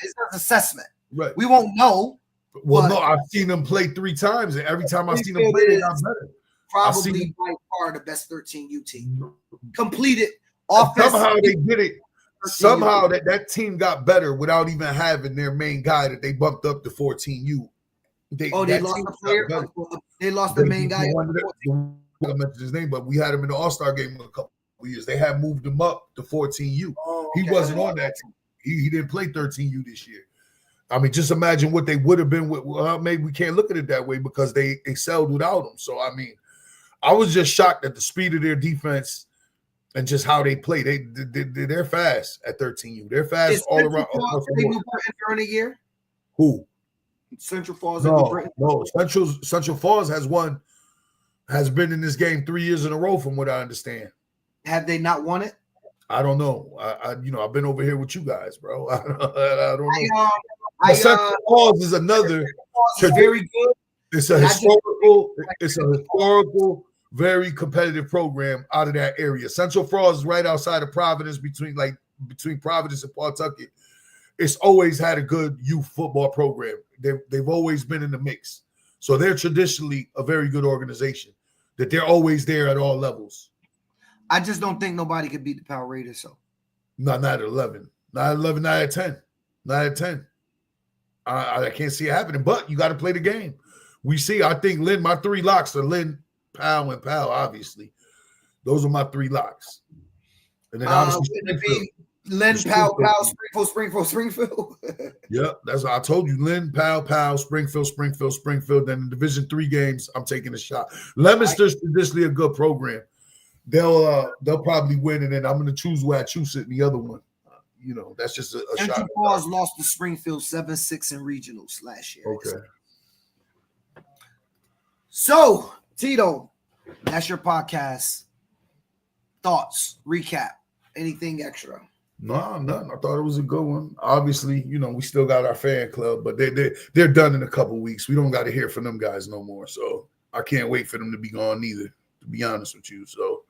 it's an assessment. Right. We won't know. Well, no, I've seen them play 3 times, and every time I've seen them play, they got better. Probably by far the best 13U team. Completed offense. Somehow they did it. Somehow that team got better without even having their main guy that they bumped up to 14U. They lost a player. They lost the main guy. I mentioned his name, but we had him in the All-Star game in a couple of years. They had moved him up to 14U. He wasn't on that team. He didn't play 13U this year. I mean, just imagine what they would have been with. Well, maybe we can't look at it that way because they excelled without him. So, I mean, I was just shocked at the speed of their defense and just how they play. They're fast at 13U. They're fast all around. During a year? Who? Central Falls. No. Central Falls has been in this game 3 years in a row, from what I understand. Have they not won it? I don't know. I've been over here with you guys, bro. I don't know. Central Falls is another. Very good. It's a historical, very competitive program out of that area. Central Falls is right outside of Providence, between Providence and Pawtucket. It's always had a good youth football program. They've always been in the mix. So they're traditionally a very good organization. That they're always there at all levels. I just don't think nobody could beat the Power Raiders. So, no, not at 11. Not at 11, not at 10. Not at 10. I can't see it happening, but you got to play the game. We see, I think Lynn, my 3 locks are Lynn, Powell, and Powell, obviously. Those are my 3 locks. And then obviously Lynn, Powell, Springfield. Yep, that's what I told you. Lynn, Powell, Springfield. Then in Division III games, I'm taking a shot. Leominster's traditionally a good program. They'll probably win, and then I'm going to choose Wachusett in the other one. That's just a shot. Central Falls lost to Springfield 7-6 in regionals last year. Okay. So, Tito, that's your podcast. Thoughts, recap, anything extra? No, nothing. I thought it was a good one. Obviously, we still got our fan club, but they're done in a couple weeks. We don't got to hear from them guys no more. So I can't wait for them to be gone neither, to be honest with you. So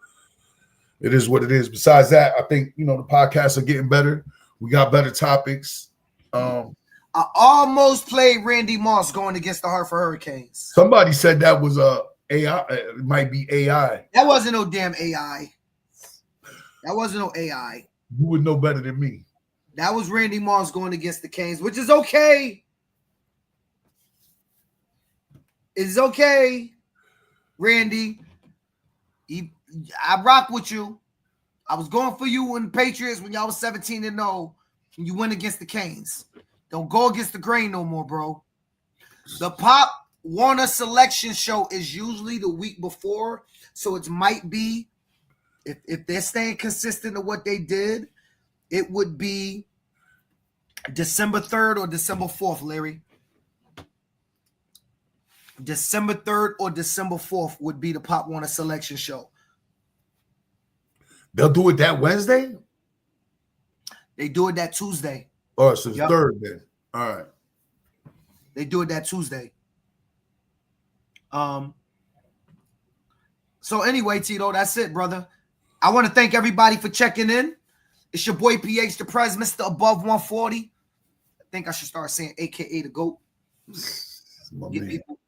it is what it is. Besides that, I think, the podcasts are getting better. We got better topics. I almost played Randy Moss going against the Hartford Hurricanes. Somebody said that was AI. It might be AI. That wasn't no damn AI. That wasn't no AI. You would know better than me. That was Randy Moss going against the Canes, which is okay. It's okay, Randy. I rock with you. I was going for you in the Patriots when y'all was 17-0, and you went against the Canes. Don't go against the grain no more, bro. The Pop Warner selection show is usually the week before, so it might be, if they're staying consistent to what they did, it would be December 3rd or December 4th, Larry. December 3rd or December 4th would be the Pop Warner selection show. They'll do it that Wednesday? They do it that Tuesday. Oh, so it's 3rd then. All right. They do it that Tuesday. So anyway, Tito, that's it, brother. I want to thank everybody for checking in. It's your boy PH the Prez, Mr. Above 140. I think I should start saying AKA the GOAT. Get people.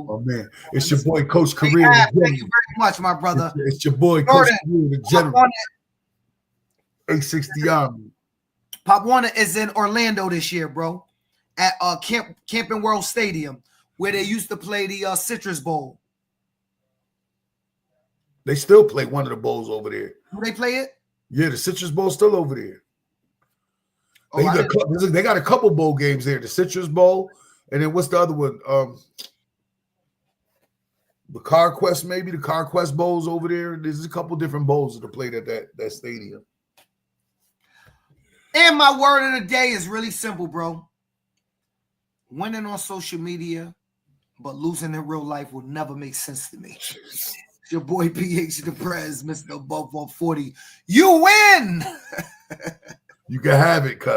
Oh man, it's your boy Coach Career. Thank you very much, my brother. It's your boy Coach Career, the General. 860 Army. Pop Warner is in Orlando this year, bro, at Camping World Stadium, where they used to play the Citrus Bowl. They still play one of the bowls over there. Do they play it? Yeah, the Citrus Bowl still over there. They got a couple bowl games there. The Citrus Bowl, and then what's the other one? The CarQuest, maybe the CarQuest Bowls over there. There's a couple different bowls that are played at that stadium. And my word of the day is really simple, bro. Winning on social media, but losing in real life will never make sense to me. It's your boy PH the Prez, Mr. Above 140. You win. You can have it, cuz.